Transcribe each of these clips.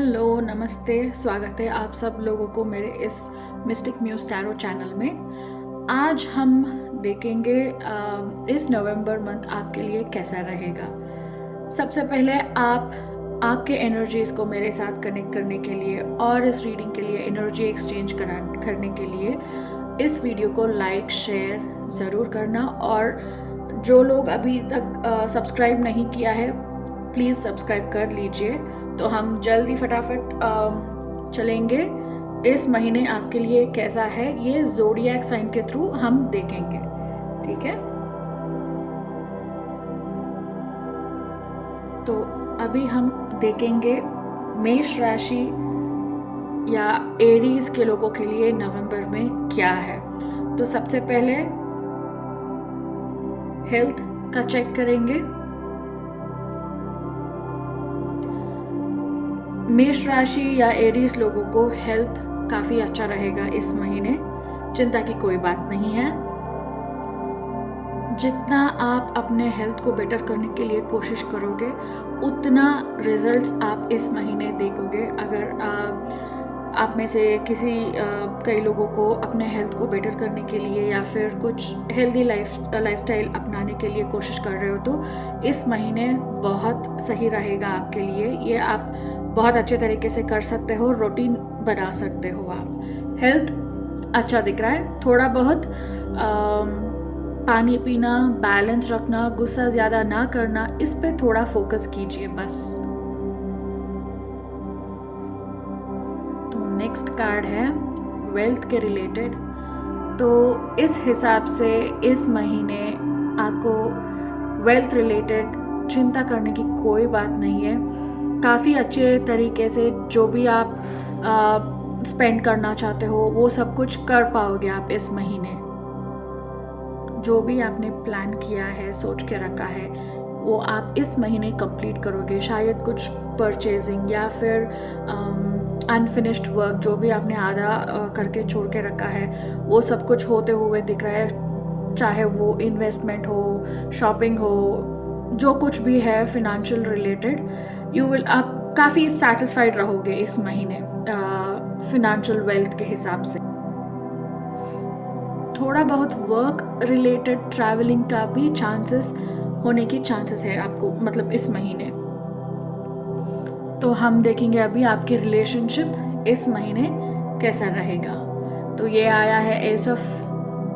Hello, नमस्ते, स्वागत है आप सब लोगों को मेरे इस मिस्टिक म्यूज़ टैरो चैनल में। आज हम देखेंगे इस नवंबर मंथ आपके लिए कैसा रहेगा। सबसे पहले आपके एनर्जीज़ को मेरे साथ कनेक्ट करने के लिए और इस रीडिंग के लिए एनर्जी एक्सचेंज करने के लिए इस वीडियो को लाइक शेयर ज़रूर करना, और जो लोग अभी तक सब्सक्राइब नहीं किया है प्लीज़ सब्सक्राइब कर लीजिए। तो हम जल्दी फटाफट चलेंगे इस महीने आपके लिए कैसा है, ये ज़ोडिएक साइन के थ्रू हम देखेंगे, ठीक है। तो अभी हम देखेंगे मेष राशि या एरीज के लोगों के लिए नवंबर में क्या है। तो सबसे पहले हेल्थ का चेक करेंगे। मेष राशि या एरीज लोगों को हेल्थ काफ़ी अच्छा रहेगा इस महीने, चिंता की कोई बात नहीं है। जितना आप अपने हेल्थ को बेटर करने के लिए कोशिश करोगे उतना रिजल्ट्स आप इस महीने देखोगे। अगर आप में से कई लोगों को अपने हेल्थ को बेटर करने के लिए या फिर कुछ हेल्दी लाइफस्टाइल अपनाने के लिए कोशिश कर रहे हो तो इस महीने बहुत सही रहेगा आपके लिए। ये आप बहुत अच्छे तरीके से कर सकते हो, रूटीन बना सकते हो आप। हेल्थ अच्छा दिख रहा है, थोड़ा बहुत पानी पीना, बैलेंस रखना, गुस्सा ज़्यादा ना करना, इस पे थोड़ा फोकस कीजिए बस। तो नेक्स्ट कार्ड है वेल्थ के रिलेटेड। तो इस हिसाब से इस महीने आपको वेल्थ रिलेटेड चिंता करने की कोई बात नहीं है। काफ़ी अच्छे तरीके से जो भी आप स्पेंड करना चाहते हो वो सब कुछ कर पाओगे आप इस महीने। जो भी आपने प्लान किया है, सोच के रखा है, वो आप इस महीने कंप्लीट करोगे। शायद कुछ परचेजिंग या फिर अनफिनिश्ड वर्क जो भी आपने आधा करके छोड़ के रखा है वो सब कुछ होते हुए दिख रहा है। चाहे वो इन्वेस्टमेंट हो, शॉपिंग हो, जो कुछ भी है फिनेंशियल रिलेटेड, आप काफ़ी सेटिस्फाइड रहोगे इस महीने फिनेंशियल वेल्थ के हिसाब से। थोड़ा बहुत वर्क रिलेटेड ट्रैवलिंग का भी होने की चांसेस है आपको, मतलब इस महीने। तो हम देखेंगे अभी आपकी रिलेशनशिप इस महीने कैसा रहेगा। तो ये आया है एस ऑफ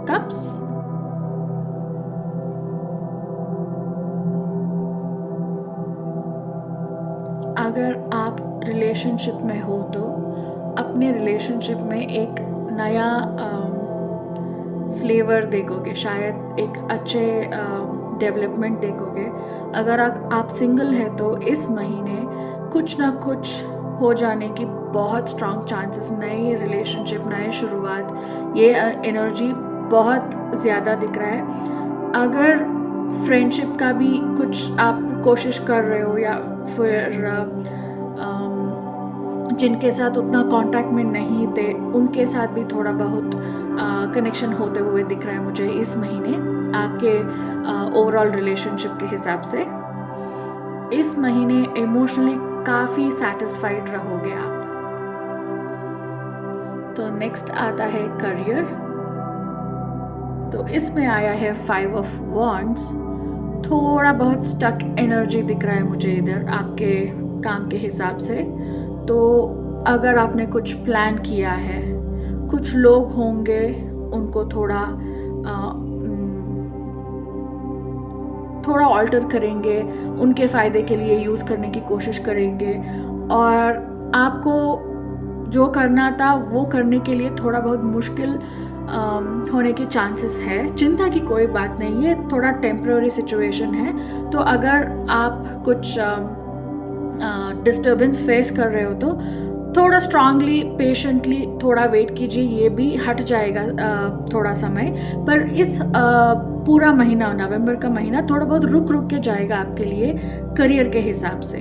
कप्स। अगर आप रिलेशनशिप में हो तो अपने रिलेशनशिप में एक नया फ्लेवर देखोगे, शायद एक अच्छे डेवलपमेंट देखोगे। अगर आप सिंगल है तो इस महीने कुछ ना कुछ हो जाने की बहुत स्ट्रॉन्ग चांसेस, नई रिलेशनशिप, नए शुरुआत, ये एनर्जी बहुत ज़्यादा दिख रहा है। अगर फ्रेंडशिप का भी कुछ आप कोशिश कर रहे हो या फिर जिनके साथ उतना कांटेक्ट में नहीं थे उनके साथ भी थोड़ा बहुत कनेक्शन होते हुए दिख रहा है मुझे इस महीने आपके ओवरऑल रिलेशनशिप के हिसाब से। इस महीने इमोशनली काफ़ी सेटिस्फाइड रहोगे आप। तो नेक्स्ट आता है करियर। तो इसमें आया है 5 ऑफ वॉन्ड्स। थोड़ा बहुत स्टक एनर्जी दिख रहा है मुझे इधर आपके काम के हिसाब से। तो अगर आपने कुछ प्लान किया है, कुछ लोग होंगे उनको थोड़ा ऑल्टर करेंगे, उनके फ़ायदे के लिए यूज़ करने की कोशिश करेंगे, और आपको जो करना था वो करने के लिए थोड़ा बहुत मुश्किल होने के चांसेस है। चिंता की कोई बात नहीं है, थोड़ा टेम्पररी सिचुएशन है। तो अगर आप कुछ डिस्टर्बेंस फेस कर रहे हो तो थोड़ा स्ट्रांगली, पेशेंटली थोड़ा वेट कीजिए, ये भी हट जाएगा थोड़ा समय। पर इस पूरा महीना, नवंबर का महीना, थोड़ा बहुत रुक के जाएगा आपके लिए करियर के हिसाब से।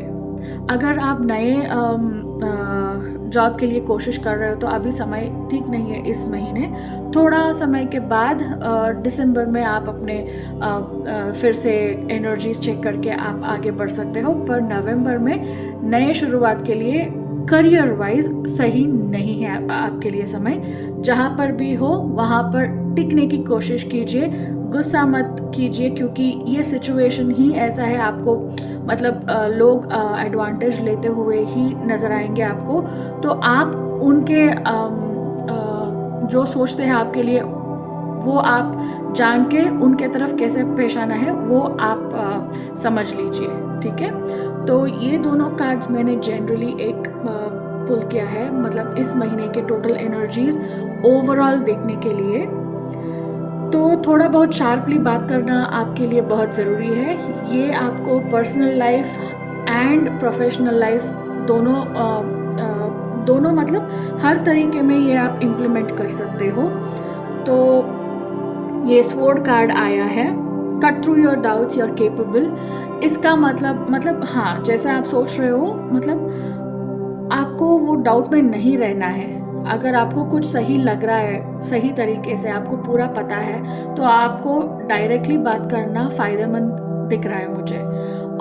अगर आप नए जॉब के लिए कोशिश कर रहे हो तो अभी समय ठीक नहीं है इस महीने। थोड़ा समय के बाद दिसंबर में आप अपने फिर से एनर्जीज चेक करके आप आगे बढ़ सकते हो। पर नवंबर में नए शुरुआत के लिए करियर वाइज सही नहीं है आपके लिए समय। जहाँ पर भी हो वहाँ पर टिकने की कोशिश कीजिए, गुस्सा मत कीजिए, क्योंकि ये सिचुएशन ही ऐसा है, आपको मतलब लोग एडवांटेज लेते हुए ही नज़र आएंगे आपको। तो आप उनके जो सोचते हैं आपके लिए वो आप जान के उनके तरफ कैसे पेश आना है वो आप समझ लीजिए, ठीक है। तो ये दोनों कार्ड्स मैंने जनरली एक पुल किया है, मतलब इस महीने के टोटल एनर्जीज ओवरऑल देखने के लिए। तो थोड़ा बहुत शार्पली बात करना आपके लिए बहुत ज़रूरी है। ये आपको personal life and professional life दोनों मतलब हर तरीके में ये आप इम्प्लीमेंट कर सकते हो। तो ये स्वॉर्ड कार्ड आया है, cut through your doubts you are capable. इसका मतलब हाँ, जैसा आप सोच रहे हो, मतलब आपको वो डाउट में नहीं रहना है। अगर आपको कुछ सही लग रहा है, सही तरीके से आपको पूरा पता है, तो आपको डायरेक्टली बात करना फ़ायदेमंद दिख रहा है मुझे।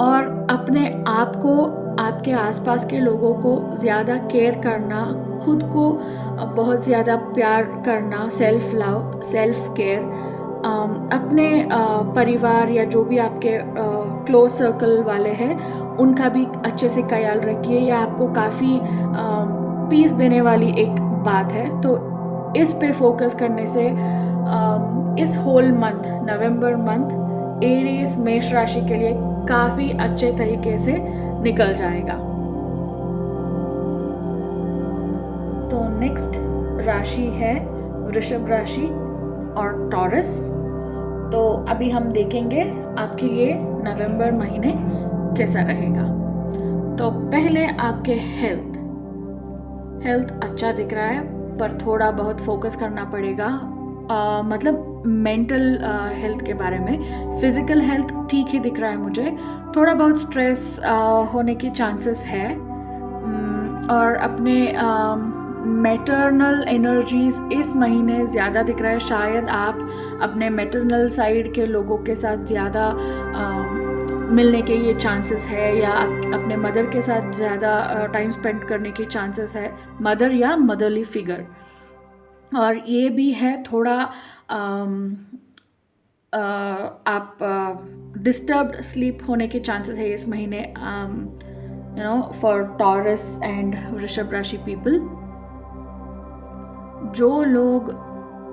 और अपने आप को, आपके आसपास के लोगों को ज़्यादा केयर करना, खुद को बहुत ज़्यादा प्यार करना, सेल्फ लव, सेल्फ केयर, अपने परिवार या जो भी आपके क्लोज सर्कल वाले हैं उनका भी अच्छे से ख्याल रखिए। यह आपको काफ़ी पीस देने वाली एक बात है। तो इस पे फोकस करने से इस होल मंथ, नवंबर मंथ, एरीज मेष राशि के लिए काफ़ी अच्छे तरीके से निकल जाएगा। तो नेक्स्ट राशि है वृषभ राशि और टॉरस। तो अभी हम देखेंगे आपके लिए नवंबर महीने कैसा रहेगा। तो पहले आपके हेल्थ अच्छा दिख रहा है, पर थोड़ा बहुत फोकस करना पड़ेगा, मतलब मेंटल हेल्थ के बारे में। फिजिकल हेल्थ ठीक ही दिख रहा है मुझे, थोड़ा बहुत स्ट्रेस होने की चांसेस है। और अपने मैटरनल एनर्जीज इस महीने ज़्यादा दिख रहा है। शायद आप अपने मैटरनल साइड के लोगों के साथ ज़्यादा मिलने के ये चांसेस है, या आप अपने मदर के साथ ज़्यादा टाइम स्पेंड करने की चांसेस है, मदर या मदरली फिगर। और ये भी है थोड़ा आप डिस्टर्ब्ड स्लीप होने के चांसेस है इस महीने, फॉर टॉरस एंड वृषभ राशि पीपल। जो लोग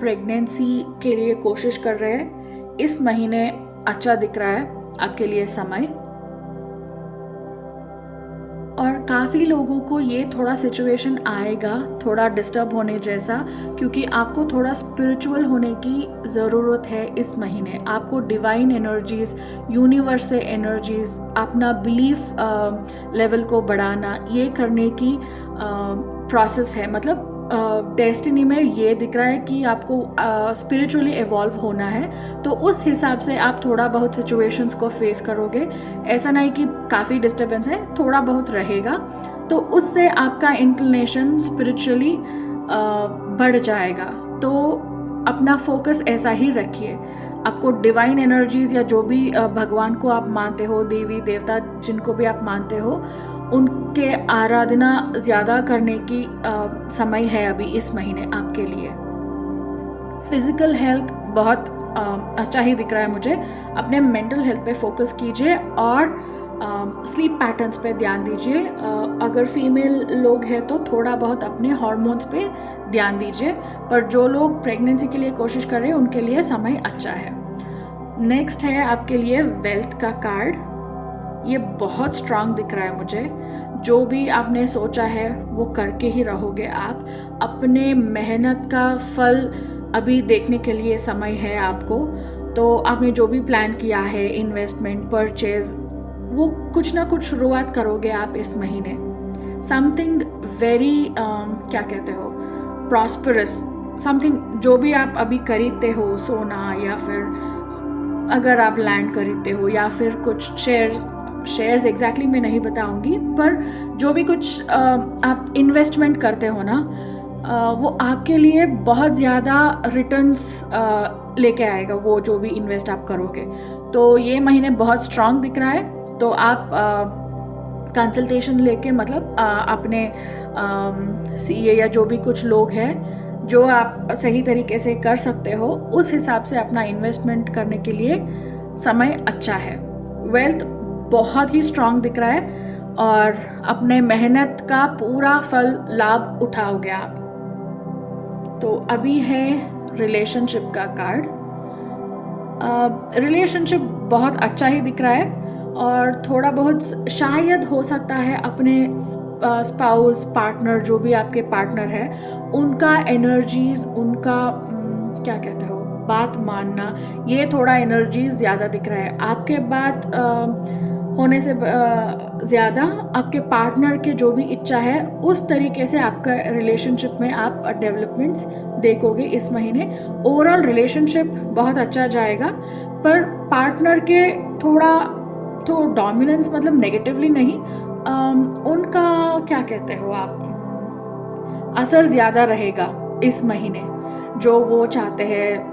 प्रेगनेंसी के लिए कोशिश कर रहे हैं, इस महीने अच्छा दिख रहा है आपके लिए समय। और काफ़ी लोगों को ये थोड़ा सिचुएशन आएगा, थोड़ा डिस्टर्ब होने जैसा, क्योंकि आपको थोड़ा स्पिरिचुअल होने की ज़रूरत है इस महीने। आपको डिवाइन एनर्जीज़, यूनिवर्स से एनर्जीज़, अपना बिलीफ लेवल को बढ़ाना, ये करने की प्रोसेस है। मतलब डेस्टिनी में ये दिख रहा है कि आपको स्पिरिचुअली इवॉल्व होना है। तो उस हिसाब से आप थोड़ा बहुत सिचुएशंस को फेस करोगे। ऐसा नहीं कि काफ़ी डिस्टर्बेंस है, थोड़ा बहुत रहेगा, तो उससे आपका इंक्लिनेशन स्पिरिचुअली बढ़ जाएगा। तो अपना फोकस ऐसा ही रखिए। आपको डिवाइन एनर्जीज़ या जो भी भगवान को आप मानते हो, देवी देवता जिनको भी आप मानते हो, उनके आराधना ज़्यादा करने की समय है अभी इस महीने आपके लिए। फिज़िकल हेल्थ बहुत अच्छा ही दिख रहा है मुझे। अपने मेंटल हेल्थ पे फोकस कीजिए और स्लीप पैटर्न्स पे ध्यान दीजिए। अगर फीमेल लोग हैं तो थोड़ा बहुत अपने हार्मोन्स पे ध्यान दीजिए, पर जो लोग प्रेगनेंसी के लिए कोशिश कर रहे हैं उनके लिए समय अच्छा है। नेक्स्ट है आपके लिए वेल्थ का कार्ड। ये बहुत स्ट्रांग दिख रहा है मुझे। जो भी आपने सोचा है वो करके ही रहोगे आप। अपने मेहनत का फल अभी देखने के लिए समय है आपको। तो आपने जो भी प्लान किया है, इन्वेस्टमेंट, परचेज, वो कुछ ना कुछ शुरुआत करोगे आप इस महीने। समथिंग वेरी क्या कहते हो, प्रॉस्परस समथिंग। जो भी आप अभी खरीदते हो, सोना या फिर अगर आप लैंड खरीदते हो या फिर कुछ शेयर्स एग्जैक्टली मैं नहीं बताऊंगी, पर जो भी कुछ आप इन्वेस्टमेंट करते हो ना, वो आपके लिए बहुत ज़्यादा रिटर्न्स लेके आएगा, वो जो भी इन्वेस्ट आप करोगे। तो ये महीने बहुत स्ट्रांग दिख रहा है। तो आप कंसल्टेशन लेके, मतलब अपने सीए या जो भी कुछ लोग हैं जो आप सही तरीके से कर सकते हो, उस हिसाब से अपना इन्वेस्टमेंट करने के लिए समय अच्छा है। वेल्थ बहुत ही स्ट्रांग दिख रहा है और अपने मेहनत का पूरा फल लाभ उठाओगे आप। तो अभी है रिलेशनशिप का कार्ड। रिलेशनशिप बहुत अच्छा ही दिख रहा है और थोड़ा बहुत शायद हो सकता है अपने स्पाउस, पार्टनर, जो भी आपके पार्टनर है, उनका एनर्जीज, उनका क्या कहते हो, बात मानना, ये थोड़ा एनर्जीज ज़्यादा दिख रहा है। आपके बात होने से ज़्यादा आपके पार्टनर के जो भी इच्छा है उस तरीके से आपका रिलेशनशिप में आप डेवलपमेंट्स देखोगे इस महीने। ओवरऑल रिलेशनशिप बहुत अच्छा जाएगा, पर पार्टनर के थोड़ा तो डोमिनेंस, मतलब नेगेटिवली नहीं, उनका क्या कहते हो आप, असर ज़्यादा रहेगा इस महीने। जो वो चाहते हैं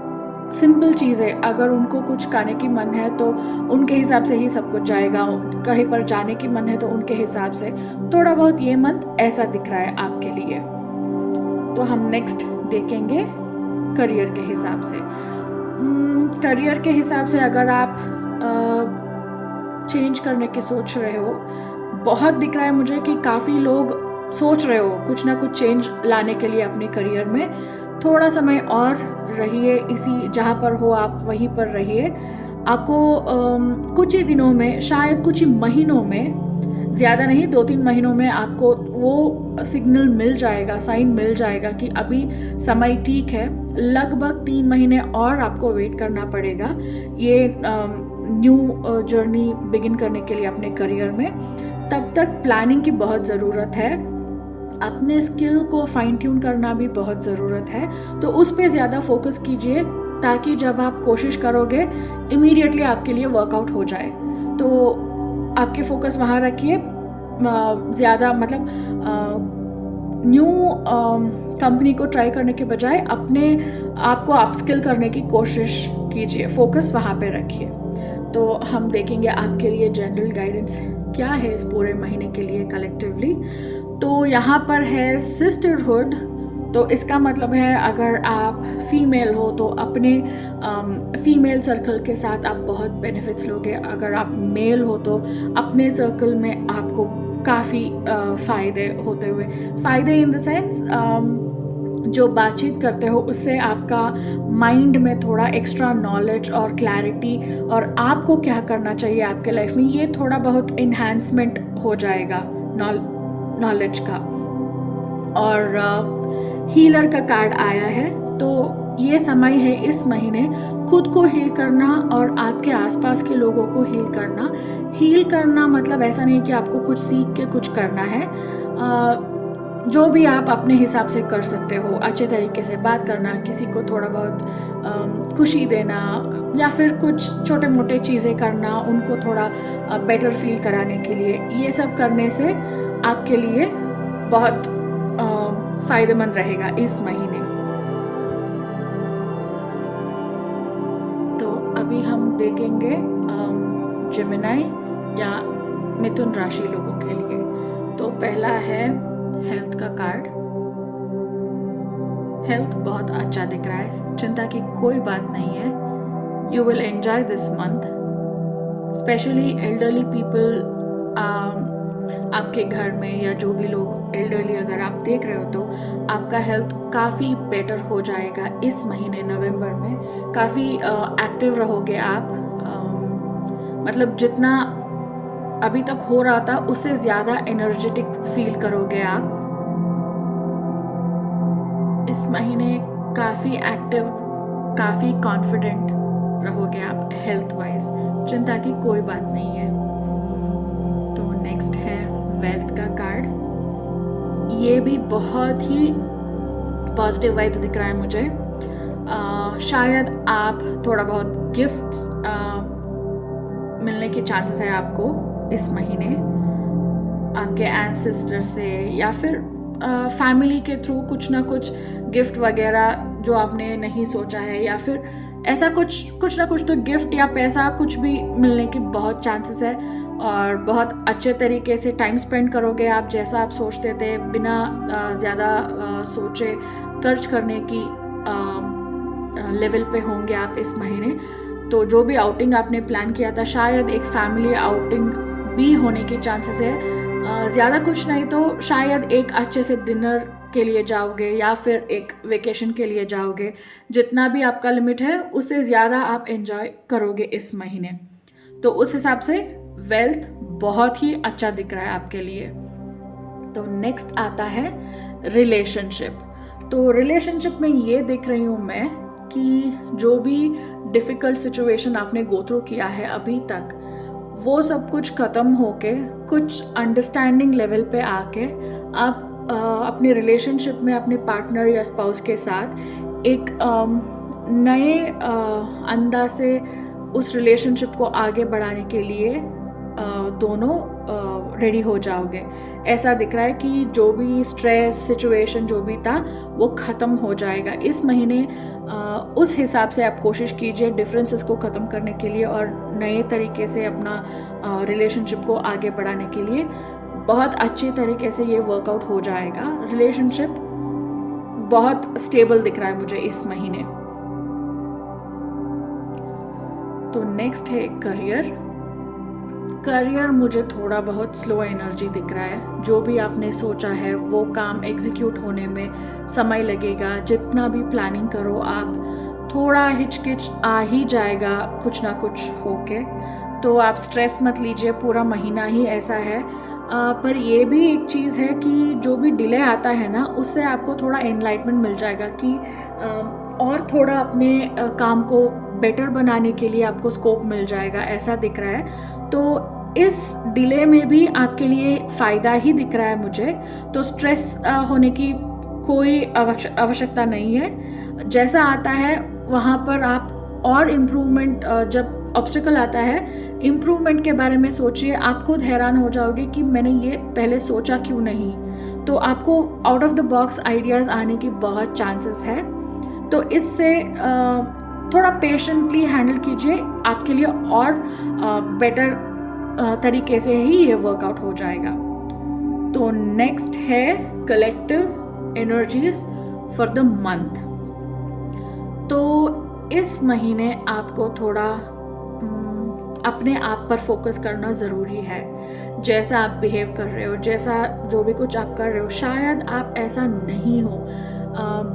सिंपल चीज़ें, अगर उनको कुछ खाने की मन है तो उनके हिसाब से ही सब कुछ जाएगा, कहीं पर जाने की मन है तो उनके हिसाब से। थोड़ा बहुत ये मंथ ऐसा दिख रहा है आपके लिए। तो हम नेक्स्ट देखेंगे करियर के हिसाब से। करियर के हिसाब से अगर आप चेंज करने की सोच रहे हो, बहुत दिख रहा है मुझे कि काफ़ी लोग सोच रहे हो कुछ ना कुछ चेंज लाने के लिए अपने करियर में। थोड़ा समय और रहिए, इसी जहाँ पर हो आप वहीं पर रहिए। आपको कुछ ही दिनों में, शायद कुछ ही महीनों में, ज़्यादा नहीं 2-3 महीनों में आपको वो सिग्नल मिल जाएगा, साइन मिल जाएगा कि अभी समय ठीक है। लगभग 3 महीने और आपको वेट करना पड़ेगा ये न्यू जर्नी बिगिन करने के लिए अपने करियर में। तब तक प्लानिंग की बहुत ज़रूरत है, अपने स्किल को फाइन ट्यून करना भी बहुत ज़रूरत है। तो उस पर ज़्यादा फोकस कीजिए ताकि जब आप कोशिश करोगे इमीडिएटली आपके लिए वर्कआउट हो जाए। तो आपके फोकस वहाँ रखिए, ज़्यादा मतलब न्यू कंपनी को ट्राई करने के बजाय अपने आप को अपस्किल करने की कोशिश कीजिए, फोकस वहाँ पे रखिए। तो हम देखेंगे आपके लिए जनरल गाइडेंस क्या है इस पूरे महीने के लिए कलेक्टिवली। तो यहाँ पर है सिस्टरहुड। तो इसका मतलब है अगर आप फीमेल हो तो अपने फीमेल सर्कल के साथ आप बहुत बेनिफिट्स लोगे। अगर आप मेल हो तो अपने सर्कल में आपको काफ़ी फ़ायदे होते हुए, फ़ायदे इन द सेंस जो बातचीत करते हो उससे आपका माइंड में थोड़ा एक्स्ट्रा नॉलेज और क्लैरिटी और आपको क्या करना चाहिए आपके लाइफ में, ये थोड़ा बहुत इन्हांसमेंट हो जाएगा नॉलेज का। और हीलर का कार्ड आया है। तो ये समय है इस महीने खुद को हील करना और आपके आसपास के लोगों को हील करना। हील करना मतलब ऐसा नहीं कि आपको कुछ सीख के कुछ करना है, जो भी आप अपने हिसाब से कर सकते हो। अच्छे तरीके से बात करना, किसी को थोड़ा बहुत खुशी देना, या फिर कुछ छोटे मोटे चीज़ें करना उनको थोड़ा बेटर फील कराने के लिए, ये सब करने से आपके लिए बहुत फ़ायदेमंद रहेगा इस महीने। तो अभी हम देखेंगे जेमिनी या मिथुन राशि लोगों के लिए। तो पहला है हेल्थ का कार्ड। हेल्थ बहुत अच्छा दिख रहा है, चिंता की कोई बात नहीं है। You will enjoy this month, specially elderly people आपके घर में, या जो भी लोग एल्डरली अगर आप देख रहे हो तो आपका हेल्थ काफ़ी बेटर हो जाएगा इस महीने नवंबर में। काफ़ी एक्टिव रहोगे आप, मतलब जितना अभी तक हो रहा था उससे ज़्यादा एनर्जेटिक फील करोगे आप इस महीने। काफ़ी एक्टिव, काफ़ी कॉन्फिडेंट रहोगे आप हेल्थ वाइज, चिंता की कोई बात नहीं है। तो नेक्स्ट है वेल्थ का कार्ड। ये भी बहुत ही पॉजिटिव वाइब्स दिख रहा है मुझे। शायद आप थोड़ा बहुत गिफ्ट्स मिलने के चांसेस है आपको इस महीने, आपके एंसेस्टर से या फिर फैमिली के थ्रू कुछ ना कुछ गिफ्ट वगैरह जो आपने नहीं सोचा है, या फिर ऐसा कुछ ना कुछ तो गिफ्ट या पैसा कुछ भी मिलने के बहुत चांसेस है। और बहुत अच्छे तरीके से टाइम स्पेंड करोगे आप, जैसा आप सोचते थे, बिना ज़्यादा सोचे खर्च करने की लेवल पे होंगे आप इस महीने। तो जो भी आउटिंग आपने प्लान किया था, शायद एक फैमिली आउटिंग भी होने के चांसेस है। ज़्यादा कुछ नहीं तो शायद एक अच्छे से डिनर के लिए जाओगे या फिर एक वेकेशन के लिए जाओगे। जितना भी आपका लिमिट है उससे ज़्यादा आप एंजॉय करोगे इस महीने। तो उस हिसाब से वेल्थ बहुत ही अच्छा दिख रहा है आपके लिए। तो नेक्स्ट आता है रिलेशनशिप। तो रिलेशनशिप में ये देख रही हूँ मैं कि जो भी डिफ़िकल्ट सिचुएशन आपने गो थ्रू किया है अभी तक, वो सब कुछ ख़त्म होके कुछ अंडरस्टैंडिंग लेवल पे आके आप अपने रिलेशनशिप में अपने पार्टनर या स्पाउस के साथ एक नए अंदाज से उस रिलेशनशिप को आगे बढ़ाने के लिए दोनों रेडी हो जाओगे। ऐसा दिख रहा है कि जो भी स्ट्रेस सिचुएशन जो भी था वो ख़त्म हो जाएगा इस महीने। उस हिसाब से आप कोशिश कीजिए डिफरेंसेस को ख़त्म करने के लिए और नए तरीके से अपना रिलेशनशिप को आगे बढ़ाने के लिए। बहुत अच्छे तरीके से ये वर्कआउट हो जाएगा। रिलेशनशिप बहुत स्टेबल दिख रहा है मुझे इस महीने। तो नेक्स्ट है करियर। करियर मुझे थोड़ा बहुत स्लो एनर्जी दिख रहा है। जो भी आपने सोचा है वो काम एग्जीक्यूट होने में समय लगेगा। जितना भी प्लानिंग करो आप, थोड़ा हिचकिच आ ही जाएगा कुछ ना कुछ होके। तो आप स्ट्रेस मत लीजिए, पूरा महीना ही ऐसा है। पर ये भी एक चीज़ है कि जो भी डिले आता है ना, उससे आपको थोड़ा एनलाइटमेंट मिल जाएगा कि और थोड़ा अपने काम को बेटर बनाने के लिए आपको स्कोप मिल जाएगा, ऐसा दिख रहा है। तो इस डिले में भी आपके लिए फ़ायदा ही दिख रहा है मुझे। तो स्ट्रेस होने की कोई आवश्यकता नहीं है। जैसा आता है वहाँ पर आप और इम्प्रूवमेंट, जब ऑब्स्टिकल आता है, इम्प्रूवमेंट के बारे में सोचिए। आप खुद हैरान हो जाओगे कि मैंने ये पहले सोचा क्यों नहीं। तो आपको out of the box ideas आने की बहुत चांसेस है। तो इससे थोड़ा पेशेंटली हैंडल कीजिए, आपके लिए और बेटर तरीके से ही ये वर्कआउट हो जाएगा। तो नेक्स्ट है collective energies for the month. तो इस महीने आपको थोड़ा अपने आप पर फोकस करना ज़रूरी है। जैसा आप बिहेव कर रहे हो, जैसा जो भी कुछ आप कर रहे हो, शायद आप ऐसा नहीं हो।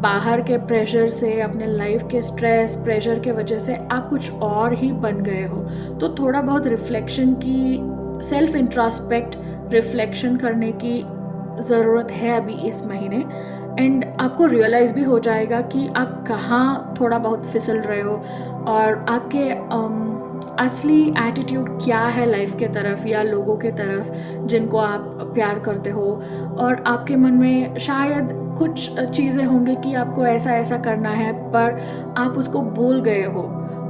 बाहर के प्रेशर से, अपने लाइफ के स्ट्रेस प्रेशर के वजह से आप कुछ और ही बन गए हो। तो थोड़ा बहुत रिफ्लेक्शन की, सेल्फ इंट्रोस्पेक्ट रिफ्लेक्शन करने की ज़रूरत है अभी इस महीने। एंड आपको रियलाइज़ भी हो जाएगा कि आप कहाँ थोड़ा बहुत फिसल रहे हो और आपके असली एटीट्यूड क्या है लाइफ के तरफ या लोगों के तरफ जिनको आप प्यार करते हो। और आपके मन में शायद कुछ चीज़ें होंगी कि आपको ऐसा ऐसा करना है, पर आप उसको भूल गए हो।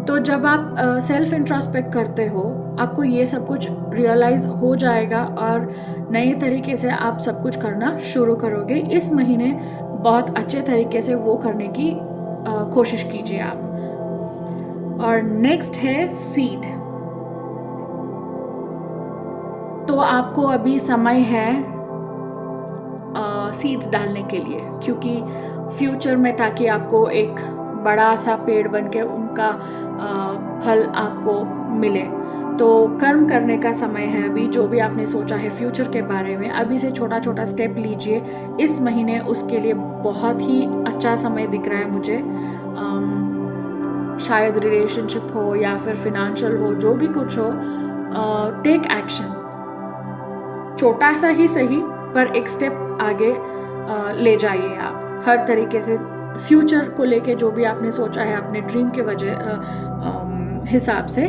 तो जब आप सेल्फ इंट्रोस्पेक्ट करते हो, आपको ये सब कुछ रियलाइज़ हो जाएगा और नए तरीके से आप सब कुछ करना शुरू करोगे। इस महीने बहुत अच्छे तरीके से वो करने की कोशिश कीजिए आप। और नेक्स्ट है सीड। तो आपको अभी समय है सीड्स डालने के लिए, क्योंकि फ्यूचर में ताकि आपको एक बड़ा सा पेड़ बन के उनका फल आपको मिले। तो कर्म करने का समय है अभी। जो भी आपने सोचा है फ्यूचर के बारे में, अभी से छोटा छोटा स्टेप लीजिए। इस महीने उसके लिए बहुत ही अच्छा समय दिख रहा है मुझे। शायद रिलेशनशिप हो या फिर फिनेंशियल हो, जो भी कुछ हो, टेक एक्शन। छोटा सा ही सही, पर एक स्टेप आगे ले जाइए आप हर तरीके से। फ्यूचर को लेके जो भी आपने सोचा है अपने ड्रीम के वजह हिसाब से,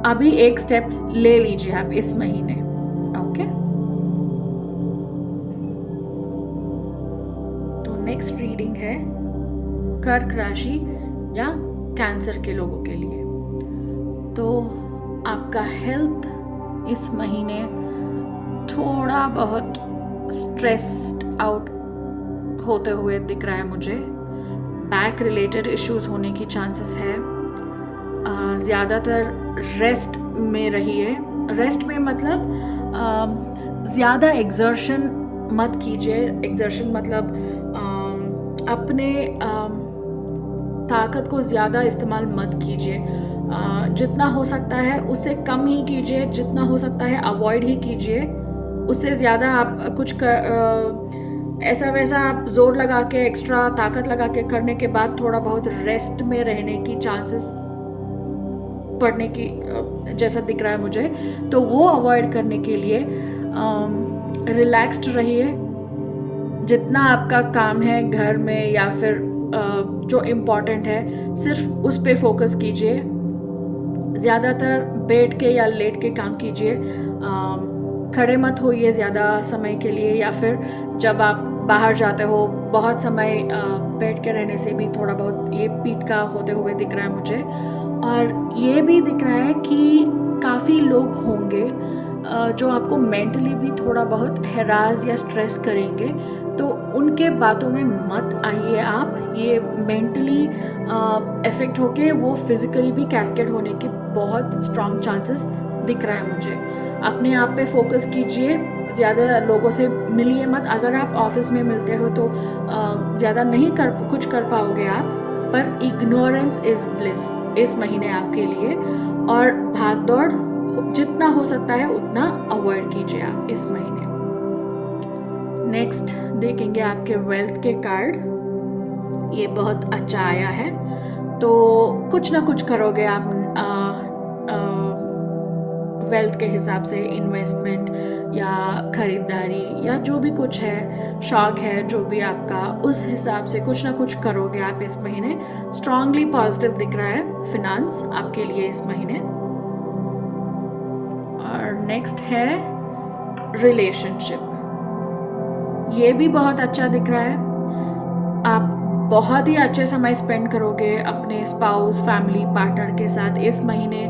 अभी एक स्टेप ले लीजिए आप इस महीने। ओके, तो नेक्स्ट रीडिंग है कर्क राशि या कैंसर के लोगों के लिए। तो आपका हेल्थ इस महीने थोड़ा बहुत स्ट्रेस्ड आउट होते हुए दिख रहा है मुझे। बैक रिलेटेड इश्यूज होने की चांसेस है। ज़्यादातर रेस्ट में रहिए, रेस्ट में मतलब ज़्यादा एग्जर्शन मत कीजिए। एग्जर्शन मतलब अपने ताकत को ज़्यादा इस्तेमाल मत कीजिए। जितना हो सकता है उससे कम ही कीजिए, जितना हो सकता है अवॉइड ही कीजिए। उससे ज़्यादा आप कुछ ऐसा वैसा आप जोर लगा के, एक्स्ट्रा ताकत लगा के करने के बाद थोड़ा बहुत रेस्ट में रहने की चांसेस पड़ने की जैसा दिख रहा है मुझे, तो वो अवॉइड करने के लिए रिलैक्स्ड रहिए। जितना आपका काम है घर में या फिर जो इम्पोर्टेंट है सिर्फ उस पे फोकस कीजिए। ज़्यादातर बैठ के या लेट के काम कीजिए। खड़े मत होइए ज़्यादा समय के लिए, या फिर जब आप बाहर जाते हो बहुत समय बैठ के रहने से भी थोड़ा बहुत ये पीठ का होते हुए दिख रहा है मुझे। और ये भी दिख रहा है कि काफ़ी लोग होंगे जो आपको मेंटली भी थोड़ा बहुत हैरास या स्ट्रेस करेंगे, तो उनके बातों में मत आइए आप। ये मेंटली इफेक्ट होके वो फिज़िकली भी कैस्केड होने के बहुत स्ट्रॉन्ग चांसेस दिख रहा है मुझे। अपने आप पे फोकस कीजिए, ज़्यादा लोगों से मिलिए मत। अगर आप ऑफिस में मिलते हो तो ज़्यादा नहीं कुछ कर पाओगे आप, पर इग्नोरेंस इज़ ब्लिस इस महीने आपके लिए। और भाग दौड़ जितना हो सकता है उतना अवॉइड कीजिए आप इस महीने। नेक्स्ट देखेंगे आपके वेल्थ के कार्ड। ये बहुत अच्छा आया है, तो कुछ ना कुछ करोगे आप वेल्थ के हिसाब से, इन्वेस्टमेंट या खरीदारी या जो भी कुछ है, शौक है जो भी आपका, उस हिसाब से कुछ ना कुछ करोगे आप इस महीने। स्ट्रांगली पॉजिटिव दिख रहा है फिनांस आपके लिए इस महीने। और नेक्स्ट है रिलेशनशिप। ये भी बहुत अच्छा दिख रहा है। आप बहुत ही अच्छे समय स्पेंड करोगे अपने स्पाउस, फैमिली, पार्टनर के साथ इस महीने।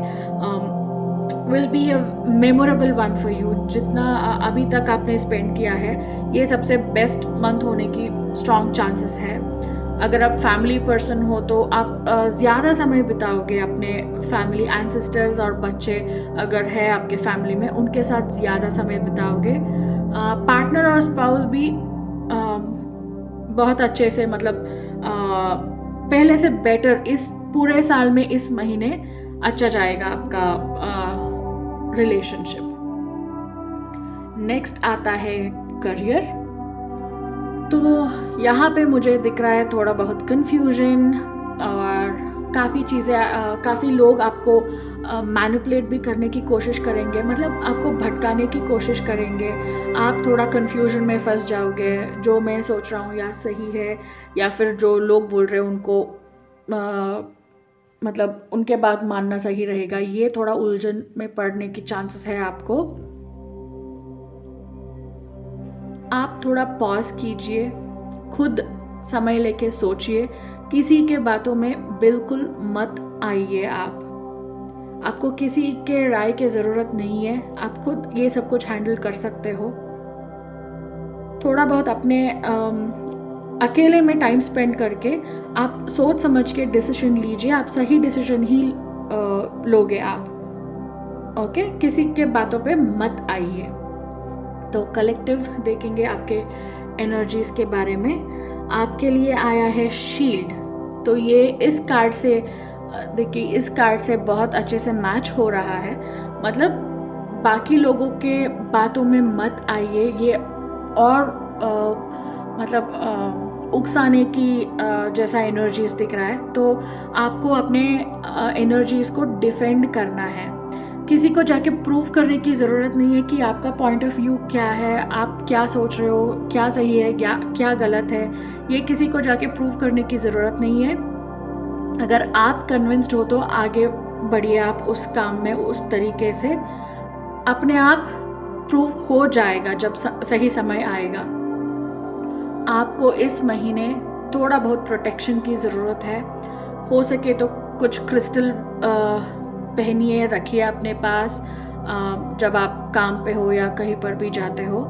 Will be a memorable one for you. जितना अभी तक आपने स्पेंड किया है, ये सबसे बेस्ट मंथ होने की स्ट्रॉन्ग चांसेस है। अगर आप फैमिली पर्सन हो तो आप ज़्यादा समय बिताओगे अपने फैमिली, एंसेस्टर्स और बच्चे अगर है आपके फैमिली में, उनके साथ ज़्यादा समय बिताओगे। पार्टनर और स्पाउस भी बहुत अच्छे से, मतलब पहले से बेटर इस पूरे साल में इस महीने अच्छा जाएगा आपका रिलेशनशिप। नेक्स्ट आता है करियर। तो यहाँ पे मुझे दिख रहा है थोड़ा बहुत कंफ्यूजन और काफ़ी चीज़ें, काफ़ी लोग आपको मैनिपुलेट भी करने की कोशिश करेंगे, मतलब आपको भटकाने की कोशिश करेंगे। आप थोड़ा कंफ्यूजन में फंस जाओगे, जो मैं सोच रहा हूँ या सही है या फिर जो लोग बोल रहे हैं उनको मतलब उनके बात मानना सही रहेगा। ये थोड़ा उलझन में पड़ने की चांसेस है आपको। आप थोड़ा पॉज कीजिए, खुद समय लेके सोचिए, किसी के बातों में बिल्कुल मत आइए। आपको किसी के राय की ज़रूरत नहीं है, आप खुद ये सब कुछ हैंडल कर सकते हो। थोड़ा बहुत अपने अकेले में टाइम स्पेंड करके आप सोच समझ के डिसीजन लीजिए। आप सही डिसीजन ही लोगे आप। ओके, किसी के बातों पे मत आइए। तो कलेक्टिव देखेंगे आपके एनर्जीज के बारे में। आपके लिए आया है शील्ड। तो ये इस कार्ड से देखिए, इस कार्ड से बहुत अच्छे से मैच हो रहा है। मतलब बाकी लोगों के बातों में मत आइए, ये और मतलब उकसाने की जैसा एनर्जीज दिख रहा है। तो आपको अपने एनर्जीज को डिफेंड करना है। किसी को जाके प्रूव करने की ज़रूरत नहीं है कि आपका पॉइंट ऑफ व्यू क्या है, आप क्या सोच रहे हो, क्या सही है, क्या गलत है। ये किसी को जाके प्रूव करने की ज़रूरत नहीं है। अगर आप कन्विंस्ड हो तो आगे बढ़िए आप उस काम में, उस तरीके से अपने आप प्रूव हो जाएगा जब सही समय आएगा। आपको इस महीने थोड़ा बहुत प्रोटेक्शन की ज़रूरत है। हो सके तो कुछ क्रिस्टल पहनिए, रखिए अपने पास जब आप काम पे हो या कहीं पर भी जाते हो।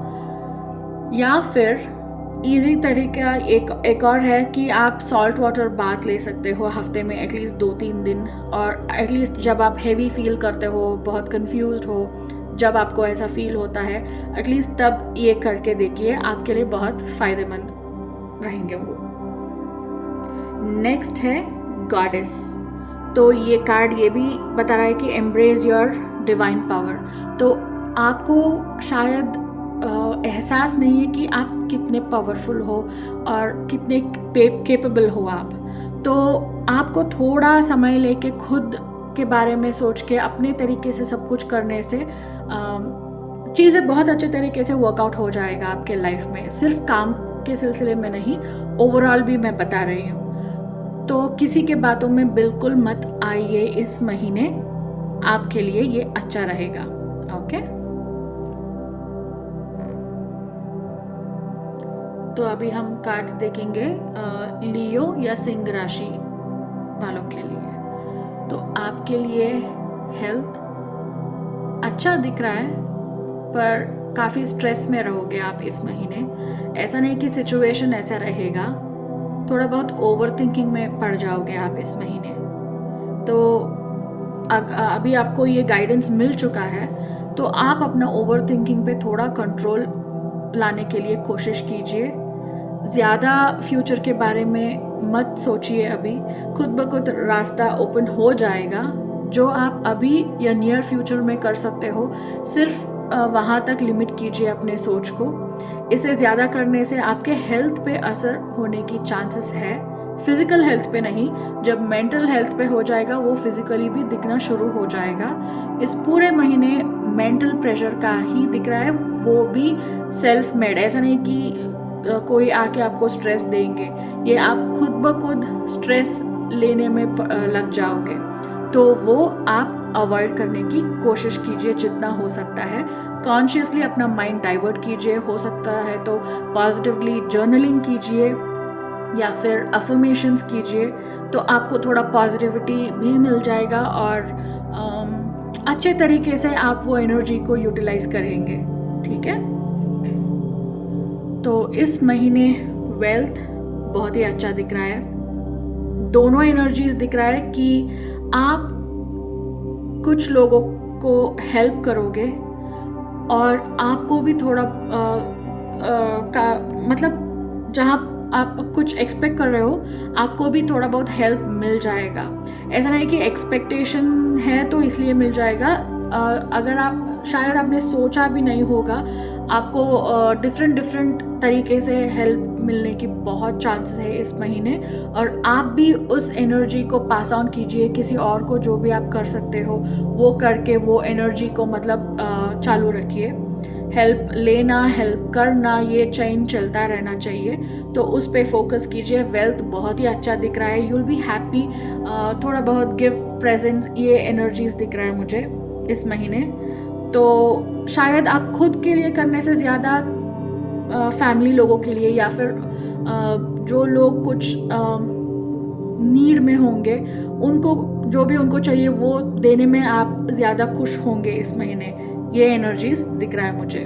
या फिर ईजी तरीका एक और है कि आप सॉल्ट वाटर बाथ ले सकते हो हफ्ते में एटलीस्ट 2-3 दिन, और एटलीस्ट जब आप हैवी फील करते हो, बहुत कंफ्यूज्ड हो, जब आपको ऐसा फील होता है, एटलीस्ट तब ये करके देखिए, आपके लिए बहुत फ़ायदेमंद रहेंगे वो। नेक्स्ट है गॉडेस। तो ये कार्ड ये भी बता रहा है कि एम्ब्रेस योर डिवाइन पावर। तो आपको शायद एहसास नहीं है कि आप कितने पावरफुल हो और कितने केपेबल हो आप। तो आपको थोड़ा समय लेके खुद के बारे में सोच के अपने तरीके से सब कुछ करने से चीज़ें बहुत अच्छे तरीके से वर्कआउट हो जाएगा आपके लाइफ में, सिर्फ काम के सिलसिले में नहीं, ओवरऑल भी मैं बता रही हूँ। तो किसी के बातों में बिल्कुल मत आइए इस महीने, आपके लिए ये अच्छा रहेगा। ओके, तो अभी हम कार्ड्स देखेंगे लियो या सिंह राशि वालों के लिए। तो आपके लिए हेल्थ अच्छा दिख रहा है, पर काफ़ी स्ट्रेस में रहोगे आप इस महीने। ऐसा नहीं कि सिचुएशन ऐसा रहेगा, थोड़ा बहुत ओवर थिंकिंग में पड़ जाओगे आप इस महीने। तो अभी आपको ये गाइडेंस मिल चुका है, तो आप अपना ओवर थिंकिंग पे थोड़ा कंट्रोल लाने के लिए कोशिश कीजिए। ज़्यादा फ्यूचर के बारे में मत सोचिए अभी, खुद ब खुद रास्ता ओपन हो जाएगा। जो आप अभी या नियर फ्यूचर में कर सकते हो, सिर्फ वहाँ तक लिमिट कीजिए अपने सोच को। इसे ज़्यादा करने से आपके हेल्थ पे असर होने की चांसेस है, फिज़िकल हेल्थ पे नहीं। जब मेंटल हेल्थ पे हो जाएगा, वो फिज़िकली भी दिखना शुरू हो जाएगा। इस पूरे महीने मेंटल प्रेशर का ही दिख रहा है, वो भी सेल्फ मेड। ऐसा नहीं कि कोई आके आपको स्ट्रेस देंगे, ये आप खुद ब खुद स्ट्रेस लेने में लग जाओगे। तो वो आप अवॉइड करने की कोशिश कीजिए जितना हो सकता है। कॉन्शियसली अपना माइंड डाइवर्ट कीजिए, हो सकता है तो पॉजिटिवली जर्नलिंग कीजिए या फिर अफर्मेशंस कीजिए, तो आपको थोड़ा पॉजिटिविटी भी मिल जाएगा और अच्छे तरीके से आप वो एनर्जी को यूटिलाइज करेंगे। ठीक है, तो इस महीने वेल्थ बहुत ही अच्छा दिख रहा है। दोनों एनर्जीज दिख रहा है कि आप कुछ लोगों को हेल्प करोगे और आपको भी थोड़ा मतलब जहाँ आप कुछ एक्सपेक्ट कर रहे हो, आपको भी थोड़ा बहुत हेल्प मिल जाएगा। ऐसा नहीं कि एक्सपेक्टेशन है तो इसलिए मिल जाएगा। अगर आप शायद आपने सोचा भी नहीं होगा, आपको डिफरेंट तरीके से हेल्प मिलने की बहुत चांसेस है इस महीने। और आप भी उस एनर्जी को पास ऑन कीजिए किसी और को, जो भी आप कर सकते हो वो करके वो एनर्जी को मतलब चालू रखिए। हेल्प लेना, हेल्प करना, ये चेन चलता रहना चाहिए, तो उस पे फोकस कीजिए। वेल्थ बहुत ही अच्छा दिख रहा है, यू विल बी हैप्पी। थोड़ा बहुत गिफ्ट, प्रेजेंट्स, ये एनर्जीज दिख रहा है मुझे इस महीने। तो शायद आप खुद के लिए करने से ज़्यादा फैमिली लोगों के लिए या फिर जो लोग कुछ नीड में होंगे, उनको जो भी उनको चाहिए वो देने में आप ज़्यादा खुश होंगे इस महीने। ये एनर्जीज दिख रहा है मुझे।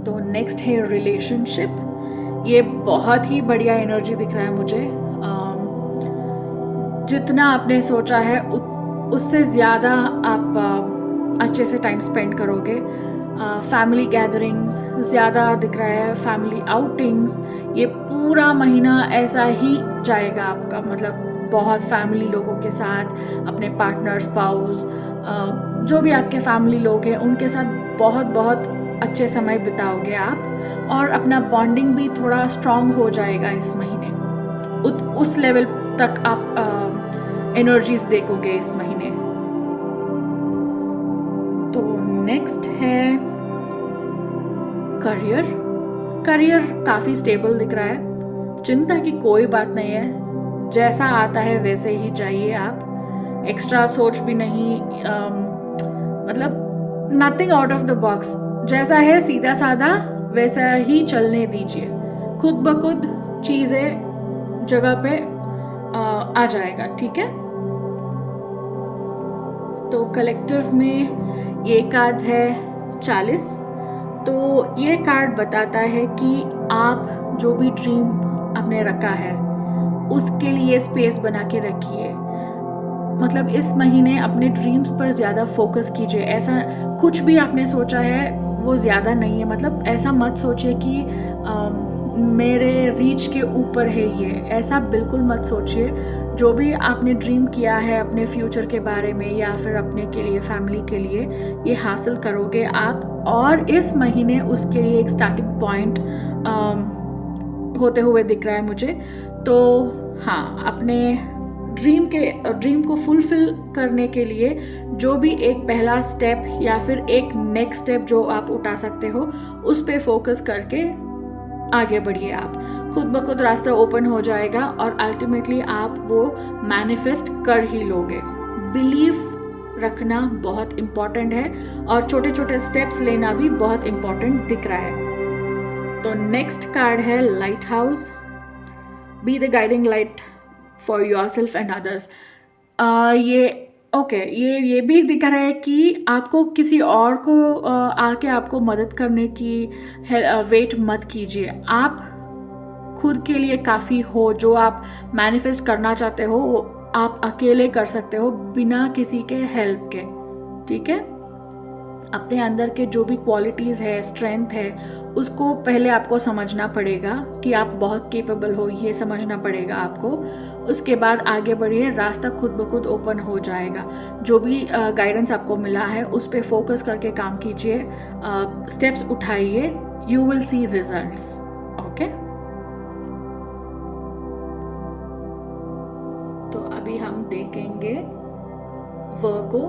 तो नेक्स्ट है रिलेशनशिप। ये बहुत ही बढ़िया एनर्जी दिख रहा है मुझे। जितना आपने सोचा है उससे ज़्यादा आप अच्छे से टाइम स्पेंड करोगे। फैमिली गैदरिंग्स ज़्यादा दिख रहा है, फैमिली आउटिंग्स। ये पूरा महीना ऐसा ही जाएगा आपका, मतलब बहुत फैमिली लोगों के साथ, अपने पार्टनर, स्पाउस, जो भी आपके फैमिली लोग हैं उनके साथ बहुत अच्छे समय बिताओगे आप। और अपना बॉन्डिंग भी थोड़ा स्ट्रॉन्ग हो जाएगा इस महीने। उस लेवल तक आप एनर्जीज देखोगे इस महीने। तो नेक्स्ट है करियर काफ़ी स्टेबल दिख रहा है, चिंता की कोई बात नहीं है। जैसा आता है वैसे ही जाइए आप, एक्स्ट्रा सोच भी नहीं, मतलब nothing out of the box. जैसा है सीधा साधा वैसा ही चलने दीजिए। खुद ब खुद चीज़ें जगह पे आ जाएगा। ठीक है, तो कलेक्टिव में ये कार्ड है 40। तो ये कार्ड बताता है कि आप जो भी ड्रीम आपने रखा है उसके लिए स्पेस बना के रखिए। मतलब इस महीने अपने ड्रीम्स पर ज़्यादा फोकस कीजिए। ऐसा कुछ भी आपने सोचा है वो ज़्यादा नहीं है, मतलब ऐसा मत सोचिए कि मेरे रीच के ऊपर है ये, ऐसा बिल्कुल मत सोचिए। जो भी आपने ड्रीम किया है अपने फ्यूचर के बारे में या फिर अपने के लिए, फैमिली के लिए, ये हासिल करोगे आप। और इस महीने उसके लिए एक स्टार्टिंग पॉइंट होते हुए दिख रहा है मुझे। तो हाँ, अपने ड्रीम को फुलफिल करने के लिए जो भी एक पहला स्टेप या फिर एक नेक्स्ट स्टेप जो आप उठा सकते हो उस पे फोकस करके आगे बढ़िए। आप खुद ब खुद रास्ता ओपन हो जाएगा और अल्टीमेटली आप वो मैनिफेस्ट कर ही लोगे। बिलीव रखना बहुत इम्पॉर्टेंट है और छोटे छोटे स्टेप्स लेना भी बहुत इम्पॉर्टेंट दिख रहा है। तो नेक्स्ट कार्ड है light house. Be the guiding light for yourself and others. ये भी दिख रहा है कि आपको किसी और को आके आपको मदद करने की वेट मत कीजिए। आप खुद के लिए काफ़ी हो। जो आप मैनिफेस्ट करना चाहते हो वो आप अकेले कर सकते हो बिना किसी के हेल्प के, ठीक है। अपने अंदर के जो भी क्वालिटीज़ है, स्ट्रेंथ है, उसको पहले आपको समझना पड़ेगा कि आप बहुत केपेबल हो, ये समझना पड़ेगा आपको। उसके बाद आगे बढ़िए, रास्ता खुद ब खुद ओपन हो जाएगा। जो भी गाइडेंस आपको मिला है उस पर फोकस करके काम कीजिए, स्टेप्स उठाइए, you will see results. Okay, तो अभी हम देखेंगे वर्गो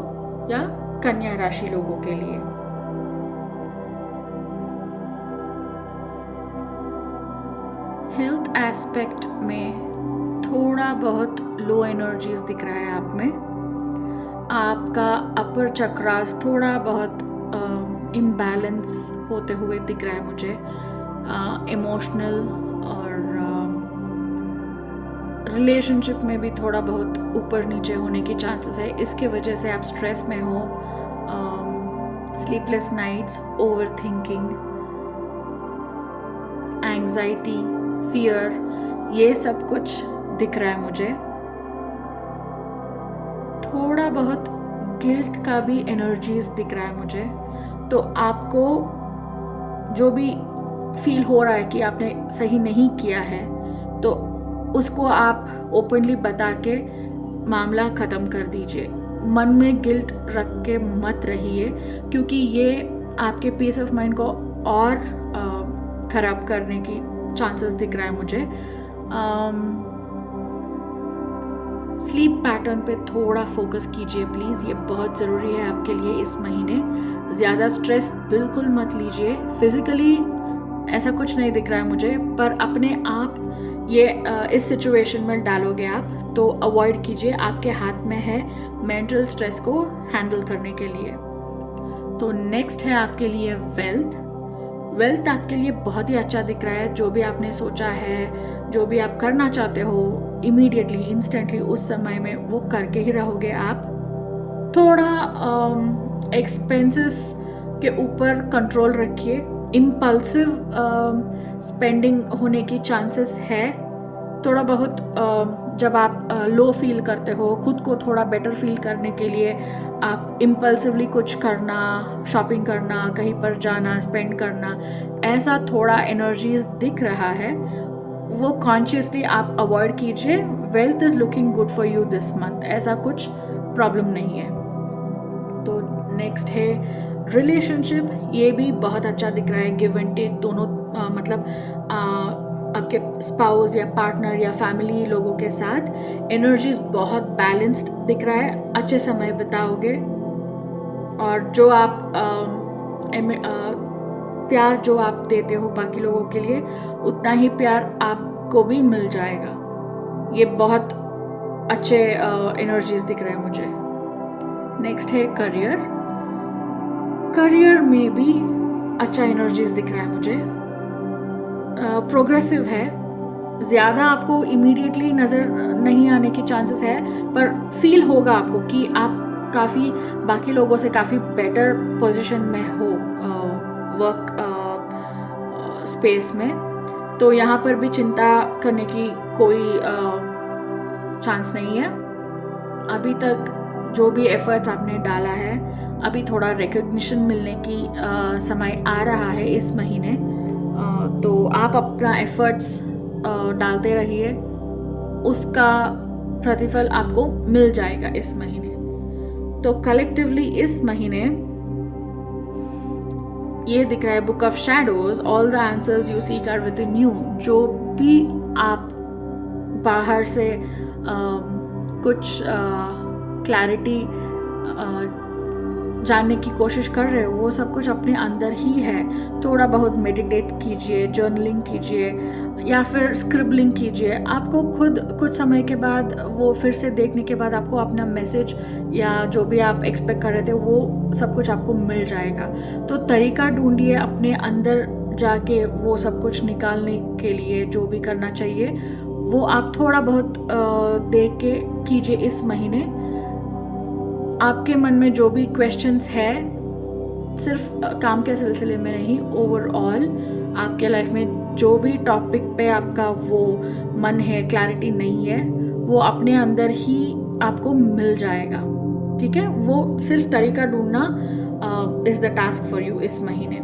या कन्या राशि लोगों के लिए। हेल्थ एस्पेक्ट में थोड़ा बहुत लो एनर्जीज दिख रहा है आप में। आपका अपर चक्रास थोड़ा बहुत इम्बैलेंस होते हुए दिख रहा है मुझे। इमोशनल और रिलेशनशिप में भी थोड़ा बहुत ऊपर नीचे होने की चांसेस है। इसके वजह से आप स्ट्रेस में हो, sleepless nights, over thinking, anxiety, fear, ये सब कुछ दिख रहा है मुझे। थोड़ा बहुत गिल्ट का भी एनर्जीज दिख रहा है मुझे। तो आपको जो भी फील हो रहा है कि आपने सही नहीं किया है तो उसको आप ओपनली बता के मामला ख़त्म कर दीजिए। मन में गिल्ट रख के मत रहिए, क्योंकि ये आपके पीस ऑफ माइंड को और ख़राब करने की चांसेस दिख रहा है मुझे। स्लीप पैटर्न पे थोड़ा फोकस कीजिए प्लीज़, ये बहुत ज़रूरी है आपके लिए इस महीने। ज़्यादा स्ट्रेस बिल्कुल मत लीजिए। फिज़िकली ऐसा कुछ नहीं दिख रहा है मुझे, पर अपने आप ये इस सिचुएशन में डालोगे आप तो अवॉइड कीजिए। आपके हाथ में है मेंटल स्ट्रेस को हैंडल करने के लिए। तो नेक्स्ट है आपके लिए वेल्थ आपके लिए बहुत ही अच्छा दिख रहा है। जो भी आपने सोचा है, जो भी आप करना चाहते हो, इमीडिएटली, इंस्टेंटली उस समय में वो करके ही रहोगे आप। थोड़ा एक्सपेंसेस के ऊपर कंट्रोल रखिए। इम्पल्सिव स्पेंडिंग होने की चांसेस है थोड़ा बहुत। जब आप लो फील करते हो, खुद को थोड़ा बेटर फील करने के लिए आप इम्पल्सिवली कुछ करना, शॉपिंग करना, कहीं पर जाना, स्पेंड करना, ऐसा थोड़ा एनर्जीज दिख रहा है। वो कॉन्शियसली आप अवॉइड कीजिए। Wealth is looking good for you this month, ऐसा कुछ प्रॉब्लम नहीं है। तो नेक्स्ट है रिलेशनशिप। ये भी बहुत अच्छा दिख रहा है। गिव एंड टेक दोनों, मतलब आपके स्पाउस या पार्टनर या फैमिली लोगों के साथ एनर्जीज बहुत बैलेंस्ड दिख रहा है। अच्छे समय बिताओगे और जो आप प्यार जो आप देते हो बाकी लोगों के लिए, उतना ही प्यार आपको भी मिल जाएगा। ये बहुत अच्छे एनर्जीज दिख रहे हैं मुझे। नेक्स्ट है करियर में भी अच्छा एनर्जीज दिख रहा है मुझे। प्रोग्रेसिव है। ज़्यादा आपको इमीडिएटली नज़र नहीं आने की चांसेस है, पर फील होगा आपको कि आप काफ़ी बाकी लोगों से काफ़ी बेटर पोजीशन में हो वर्क स्पेस में। तो यहाँ पर भी चिंता करने की कोई चांस नहीं है। अभी तक जो भी एफर्ट्स आपने डाला है, अभी थोड़ा रिकग्निशन मिलने की समय आ रहा है इस महीने। तो आप अपना एफर्ट्स डालते रहिए, उसका प्रतिफल आपको मिल जाएगा इस महीने। तो कलेक्टिवली इस महीने ये दिख रहा है book of shadows, all the answers you seek are within you. जो भी आप बाहर से कुछ क्लैरिटी जानने की कोशिश कर रहे हो, वो सब कुछ अपने अंदर ही है। थोड़ा बहुत मेडिटेट कीजिए, जर्नलिंग कीजिए या फिर स्क्रिबलिंग कीजिए। आपको खुद कुछ समय के बाद वो फिर से देखने के बाद आपको अपना मैसेज या जो भी आप एक्सपेक्ट कर रहे थे वो सब कुछ आपको मिल जाएगा। तो तरीका ढूंढिए अपने अंदर जाके वो सब कुछ निकालने के लिए, जो भी करना चाहिए वो आप थोड़ा बहुत देख के कीजिए इस महीने। आपके मन में जो भी क्वेश्चंस है, सिर्फ काम के सिलसिले में नहीं, ओवरऑल आपके लाइफ में जो भी टॉपिक पे आपका वो मन है, क्लैरिटी नहीं है, वो अपने अंदर ही आपको मिल जाएगा। ठीक है, वो सिर्फ तरीका ढूंढना is the task for you इस महीने।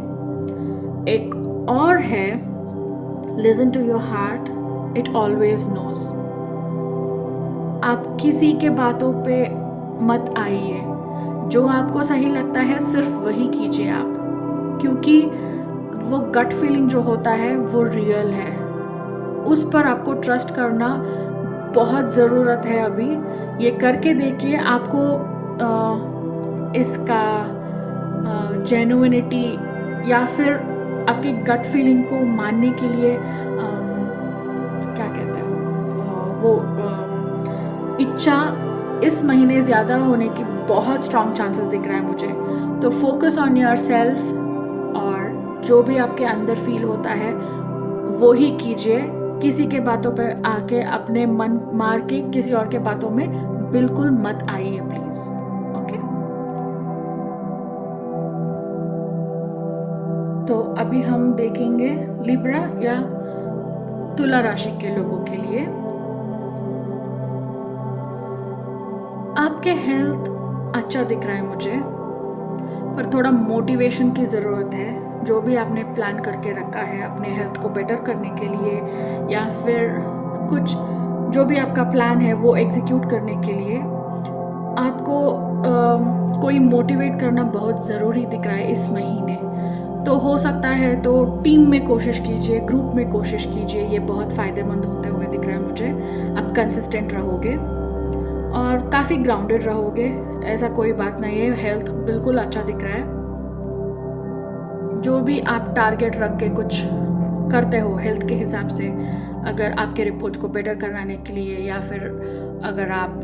एक और है, listen to your heart, it always knows. आप किसी के बातों पे मत आइए, जो आपको सही लगता है सिर्फ वही कीजिए आप, क्योंकि वो गट फीलिंग जो होता है वो रियल है, उस पर आपको ट्रस्ट करना बहुत ज़रूरत है। अभी ये करके देखिए, आपको इसका जेन्युइनिटी या फिर आपके गट फीलिंग को मानने के लिए क्या कहते हैं वो इच्छा इस महीने ज़्यादा होने की बहुत स्ट्रॉन्ग चांसेस दिख रहा है मुझे। तो फोकस ऑन योर सेल्फ, और जो भी आपके अंदर फील होता है वो ही कीजिए। किसी के बातों पे आके अपने मन मार के किसी और के बातों में बिल्कुल मत आइए प्लीज़। ओके, तो अभी हम देखेंगे लिब्रा या तुला राशि के लोगों के लिए। आपके हेल्थ अच्छा दिख रहा है मुझे, पर थोड़ा मोटिवेशन की ज़रूरत है। जो भी आपने प्लान करके रखा है अपने हेल्थ को बेटर करने के लिए, या फिर कुछ जो भी आपका प्लान है वो एग्जीक्यूट करने के लिए, आपको कोई मोटिवेट करना बहुत ज़रूरी दिख रहा है इस महीने। तो हो सकता है तो टीम में कोशिश कीजिए, ग्रुप में कोशिश कीजिए, ये बहुत फ़ायदेमंद होते हुए दिख रहा है मुझे। आप कंसिस्टेंट रहोगे और काफ़ी ग्राउंडेड रहोगे, ऐसा कोई बात नहीं है। हेल्थ बिल्कुल अच्छा दिख रहा है। जो भी आप टारगेट रख के कुछ करते हो हेल्थ के हिसाब से, अगर आपके रिपोर्ट्स को बेटर कराने के लिए, या फिर अगर आप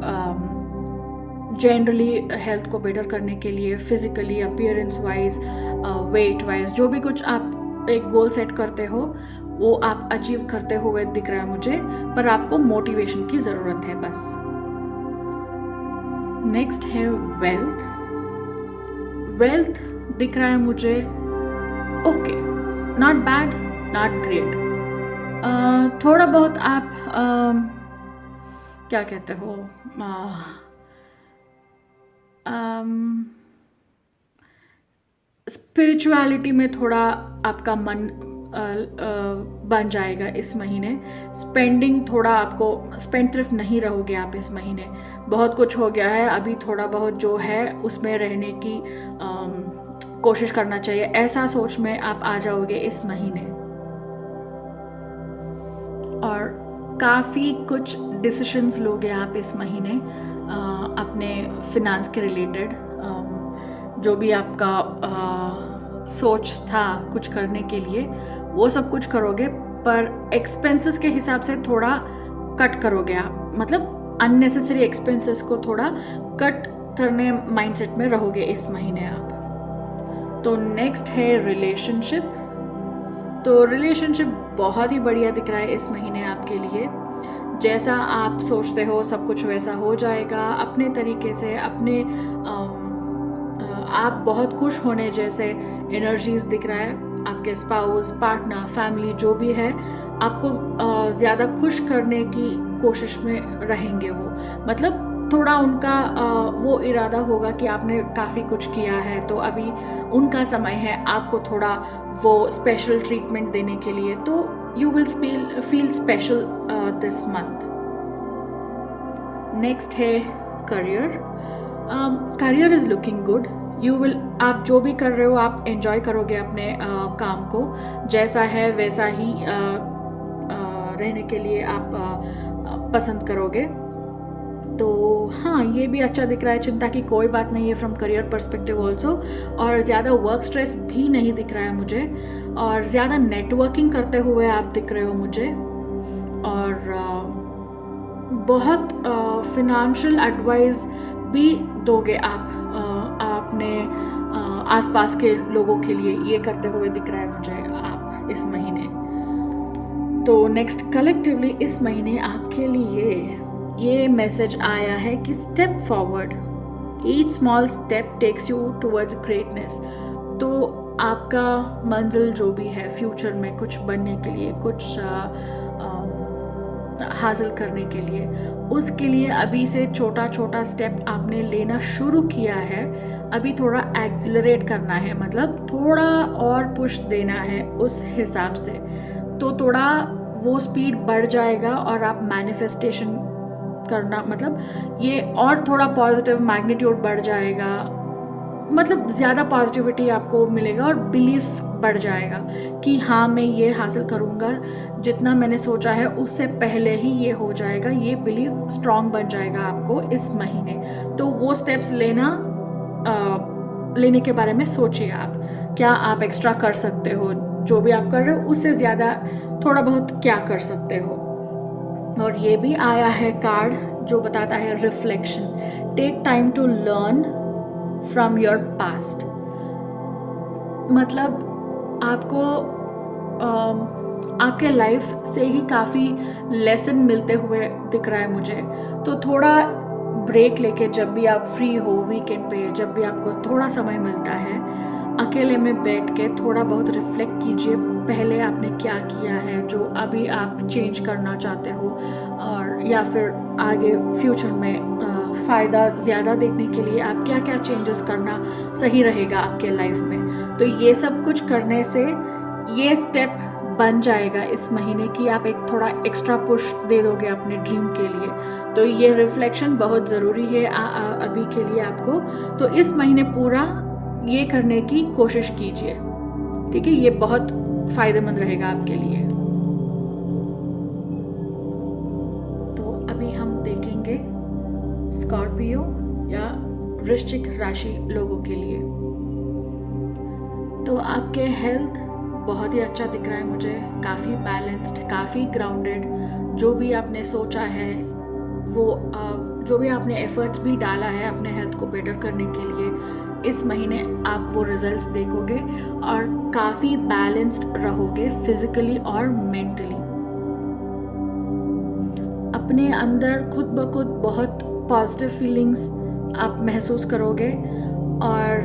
जनरली हेल्थ को बेटर करने के लिए physically, appearance wise, wait wise, जो भी कुछ आप एक गोल सेट करते हो वो आप अचीव करते हुए दिख रहा है मुझे, पर आपको मोटिवेशन की ज़रूरत है बस। नेक्स्ट है वेल्थ। वेल्थ दिख रहा है मुझे okay, not bad, not great. थोड़ा बहुत आप क्या कहते हो, स्पिरिचुअलिटी में थोड़ा आपका मन बन जाएगा इस महीने। स्पेंडिंग थोड़ा आपको, स्पेंडथ्रिफ्ट नहीं रहोगे आप इस महीने। बहुत कुछ हो गया है, अभी थोड़ा बहुत जो है उसमें रहने की कोशिश करना चाहिए, ऐसा सोच में आप आ जाओगे इस महीने। और काफ़ी कुछ डिसीशंस लोगे आप इस महीने अपने फिनांस के रिलेटेड। जो भी आपका सोच था कुछ करने के लिए वो सब कुछ करोगे, पर एक्सपेंसेस के हिसाब से थोड़ा कट करोगे आप, मतलब अननेसेसरी एक्सपेंसेस को थोड़ा कट करने माइंडसेट में रहोगे इस महीने आप। तो नेक्स्ट है रिलेशनशिप। तो रिलेशनशिप बहुत ही बढ़िया दिख रहा है इस महीने आपके लिए। जैसा आप सोचते हो सब कुछ वैसा हो जाएगा अपने तरीके से। अपने आप बहुत खुश होने जैसे एनर्जीज दिख रहा है। आपके स्पाउस, पार्टनर, फैमिली जो भी है, आपको ज़्यादा खुश करने की कोशिश में रहेंगे वो। मतलब थोड़ा उनका वो इरादा होगा कि आपने काफ़ी कुछ किया है, तो अभी उनका समय है आपको थोड़ा वो स्पेशल ट्रीटमेंट देने के लिए। तो you will feel special this month. Next है career. Career is looking good. You will, आप जो भी कर रहे हो आप एंजॉय करोगे अपने काम को, जैसा है वैसा ही रहने के लिए आप पसंद करोगे। तो हाँ, ये भी अच्छा दिख रहा है, चिंता की कोई बात नहीं है फ्रॉम करियर पर्सपेक्टिव ऑल्सो। और ज़्यादा वर्क स्ट्रेस भी नहीं दिख रहा है मुझे, और ज़्यादा नेटवर्किंग करते हुए आप दिख रहे हो मुझे। और बहुत फिनेंशियल एडवाइस भी दोगे आप अपने आसपास के लोगों के लिए, ये करते हुए दिख रहा है मुझे आप इस महीने। तो नेक्स्ट, कलेक्टिवली इस महीने आपके लिए ये मैसेज आया है कि step forward, each small step takes you towards greatness. तो आपका मंजिल जो भी है फ्यूचर में कुछ बनने के लिए, कुछ हासिल करने के लिए, उसके लिए अभी से छोटा छोटा स्टेप आपने लेना शुरू किया है। अभी थोड़ा एक्सिलरेट करना है, मतलब थोड़ा और पुश देना है उस हिसाब से। तो थोड़ा वो स्पीड बढ़ जाएगा और आप मैनिफेस्टेशन करना, मतलब ये और थोड़ा पॉजिटिव मैग्नीट्यूड बढ़ जाएगा, मतलब ज़्यादा पॉजिटिविटी आपको मिलेगा और बिलीफ बढ़ जाएगा कि हाँ मैं ये हासिल करूँगा, जितना मैंने सोचा है उससे पहले ही ये हो जाएगा। ये बिलीव स्ट्रॉन्ग बन जाएगा आपको इस महीने। तो वो स्टेप्स लेने के बारे में सोचिए आप, क्या आप एक्स्ट्रा कर सकते हो, जो भी आप कर रहे हो उससे ज़्यादा थोड़ा बहुत क्या कर सकते हो। और ये भी आया है कार्ड जो बताता है reflection, take time to learn from your past. मतलब आपको आपके लाइफ से ही काफ़ी लेसन मिलते हुए दिख रहा है मुझे। तो थोड़ा ब्रेक लेके, जब भी आप फ्री हो वीकेंड पे, जब भी आपको थोड़ा समय मिलता है, अकेले में बैठ के थोड़ा बहुत रिफ्लेक्ट कीजिए, पहले आपने क्या किया है जो अभी आप चेंज करना चाहते हो, और या फिर आगे फ्यूचर में फ़ायदा ज़्यादा देखने के लिए आप क्या क्या चेंजेस करना सही रहेगा आपके लाइफ में। तो ये सब कुछ करने से ये स्टेप बन जाएगा इस महीने की, आप एक थोड़ा एक्स्ट्रा पुश दे दोगे अपने ड्रीम के लिए। तो ये रिफ्लेक्शन बहुत ज़रूरी है अभी के लिए आपको। तो इस महीने पूरा ये करने की कोशिश कीजिए, ठीक है? ये बहुत फ़ायदेमंद रहेगा आपके लिए। तो अभी हम देखेंगे स्कॉर्पियो या वृश्चिक राशि लोगों के लिए। तो आपके हेल्थ बहुत ही अच्छा दिख रहा है मुझे, काफ़ी बैलेंस्ड, काफ़ी ग्राउंडेड। जो भी आपने सोचा है वो जो भी आपने एफर्ट्स भी डाला है अपने हेल्थ को बेटर करने के लिए, इस महीने आप वो रिजल्ट्स देखोगे और काफ़ी बैलेंस्ड रहोगे फिजिकली और मेंटली। अपने अंदर खुद ब खुद बहुत पॉजिटिव फीलिंग्स आप महसूस करोगे, और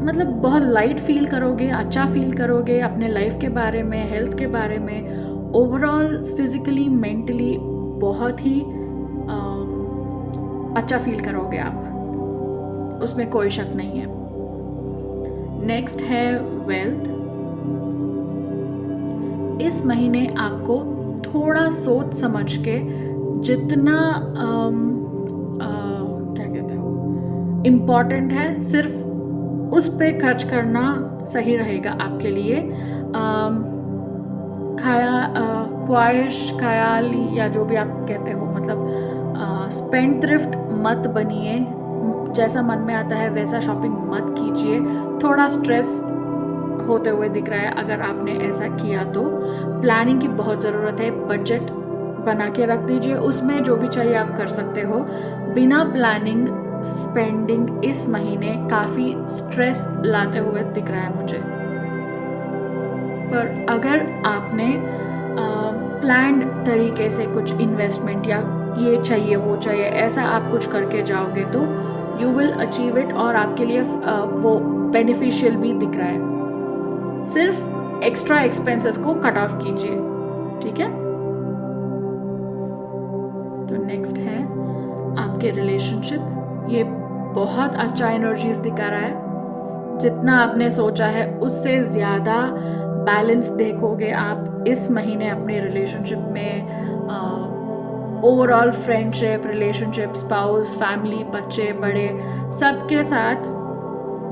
मतलब बहुत लाइट फील करोगे, अच्छा फील करोगे अपने लाइफ के बारे में, हेल्थ के बारे में। ओवरऑल फिजिकली मेंटली बहुत ही अच्छा फील करोगे आप, उसमें कोई शक नहीं है। नेक्स्ट है वेल्थ। इस महीने आपको थोड़ा सोच समझ के जितना क्या कहते हो इम्पॉर्टेंट है सिर्फ उस पे खर्च करना सही रहेगा आपके लिए। ख्वाहिश, ख्याल या जो भी आप कहते हो, मतलब स्पेंड थ्रिफ्ट मत बनिए, जैसा मन में आता है वैसा शॉपिंग मत कीजिए। थोड़ा स्ट्रेस होते हुए दिख रहा है अगर आपने ऐसा किया तो। प्लानिंग की बहुत ज़रूरत है, बजट बना के रख दीजिए, उसमें जो भी चाहिए आप कर सकते हो। बिना प्लानिंग स्पेंडिंग इस महीने काफ़ी स्ट्रेस लाते हुए दिख रहा है मुझे। पर अगर आपने प्लान्ड तरीके से कुछ इन्वेस्टमेंट या ये चाहिए वो चाहिए ऐसा आप कुछ करके जाओगे तो यू विल अचीव इट, और आपके लिए वो बेनिफिशियल भी दिख रहा है। सिर्फ एक्स्ट्रा एक्सपेंसेस को कट ऑफ कीजिए। ठीक है। तो नेक्स्ट है आपके रिलेशनशिप। ये बहुत अच्छा एनर्जीज दिखा रहा है। जितना आपने सोचा है उससे ज़्यादा बैलेंस देखोगे आप इस महीने अपने रिलेशनशिप में। Overall friendship, relationship, spouse, family, बच्चे, बड़े, सबके साथ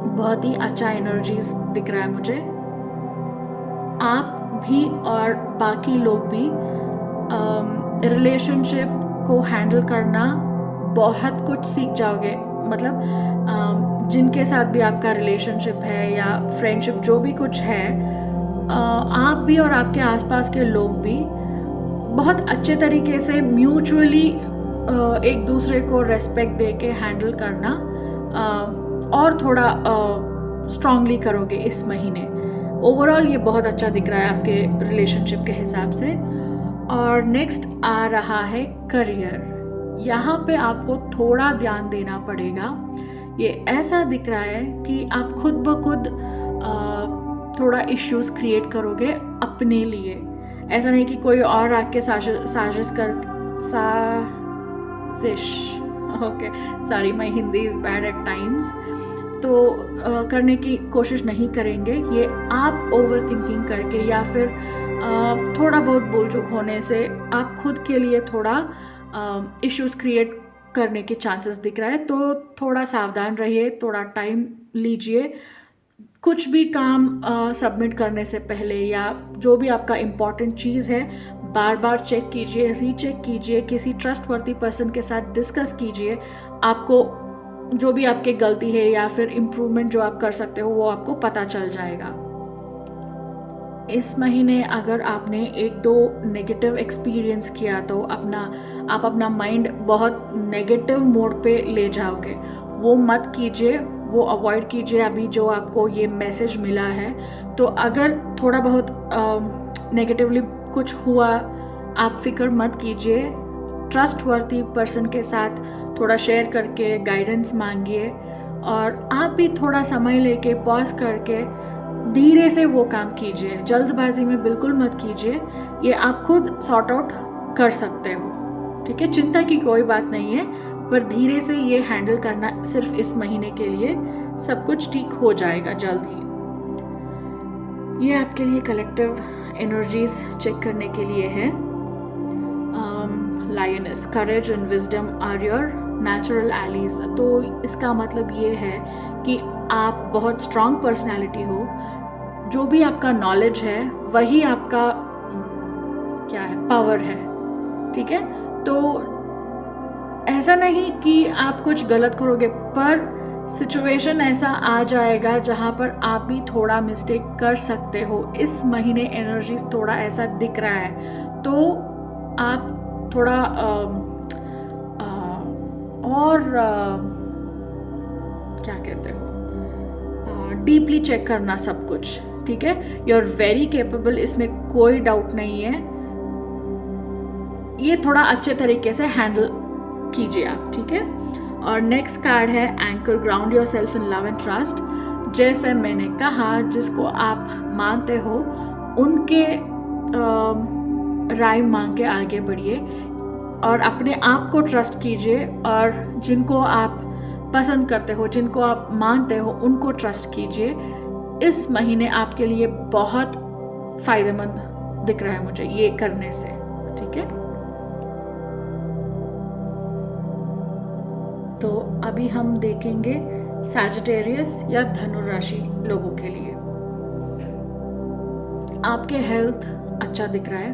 बहुत ही अच्छा एनर्जीज दिख रहा है मुझे। आप भी और बाकी लोग भी रिलेशनशिप को हैंडल करना बहुत कुछ सीख जाओगे। मतलब जिनके साथ भी आपका रिलेशनशिप है या फ्रेंडशिप जो भी कुछ है, आप भी और आपके आसपास के लोग भी बहुत अच्छे तरीके से म्यूचुअली एक दूसरे को रेस्पेक्ट दे के हैंडल करना और थोड़ा स्ट्रांगली करोगे इस महीने। ओवरऑल ये बहुत अच्छा दिख रहा है आपके रिलेशनशिप के हिसाब से। और नेक्स्ट आ रहा है करियर। यहाँ पे आपको थोड़ा ध्यान देना पड़ेगा। ये ऐसा दिख रहा है कि आप खुद ब खुद थोड़ा इश्यूज क्रिएट करोगे अपने लिए। ऐसा नहीं कि कोई और आके okay sorry, my Hindi is bad at times. तो करने की कोशिश नहीं करेंगे। ये आप ओवर थिंकिंग करके या फिर थोड़ा बहुत बोलचुक होने से आप खुद के लिए थोड़ा इश्यूज क्रिएट करने के चांसेस दिख रहा है। तो थोड़ा सावधान रहिए, थोड़ा टाइम लीजिए। कुछ भी काम सबमिट करने से पहले या जो भी आपका इम्पॉर्टेंट चीज़ है, बार बार चेक कीजिए, रीचेक कीजिए, किसी ट्रस्टवर्थी पर्सन के साथ डिस्कस कीजिए। आपको जो भी आपकी गलती है या फिर इम्प्रूवमेंट जो आप कर सकते हो वो आपको पता चल जाएगा। इस महीने अगर आपने एक दो नेगेटिव एक्सपीरियंस किया तो आप अपना माइंड बहुत नेगेटिव मोड पे ले जाओगे। वो मत कीजिए, वो अवॉइड कीजिए। अभी जो आपको ये मैसेज मिला है, तो अगर थोड़ा बहुत नेगेटिवली कुछ हुआ, आप फिक्र मत कीजिए। ट्रस्टवर्थी पर्सन के साथ थोड़ा शेयर करके गाइडेंस मांगिए और आप भी थोड़ा समय लेके पॉज करके धीरे से वो काम कीजिए। जल्दबाजी में बिल्कुल मत कीजिए। ये आप खुद सॉर्ट आउट कर सकते हो, ठीक है। चिंता की कोई बात नहीं है, पर धीरे से ये हैंडल करना सिर्फ इस महीने के लिए। सब कुछ ठीक हो जाएगा जल्द ही। ये आपके लिए कलेक्टिव एनर्जीज चेक करने के लिए है। Lioness, courage and wisdom are your natural allies. तो इसका मतलब ये है कि आप बहुत स्ट्रांग पर्सनैलिटी हो। जो भी आपका नॉलेज है वही आपका क्या है, पावर है, ठीक है। तो ऐसा नहीं कि आप कुछ गलत करोगे, पर सिचुएशन ऐसा आ जाएगा जहाँ पर आप भी थोड़ा मिस्टेक कर सकते हो। इस महीने एनर्जी थोड़ा ऐसा दिख रहा है, तो आप थोड़ा क्या कहते हो, डीपली चेक करना सब कुछ, ठीक है। यू आर वेरी केपेबल, इसमें कोई डाउट नहीं है। ये थोड़ा अच्छे तरीके से हैंडल कीजिए आप, ठीक है। और नेक्स्ट कार्ड है anchor, ground your self in love and trust. जैसे मैंने कहा, जिसको आप मानते हो उनके राय मांग के आगे बढ़िए और अपने आप को ट्रस्ट कीजिए। और जिनको आप पसंद करते हो, जिनको आप मानते हो, उनको ट्रस्ट कीजिए। इस महीने आपके लिए बहुत फायदेमंद दिख रहा है मुझे ये करने से, ठीक है। तो अभी हम देखेंगे सैजिटेरियस या धनु राशि लोगों के लिए। आपके हेल्थ अच्छा दिख रहा है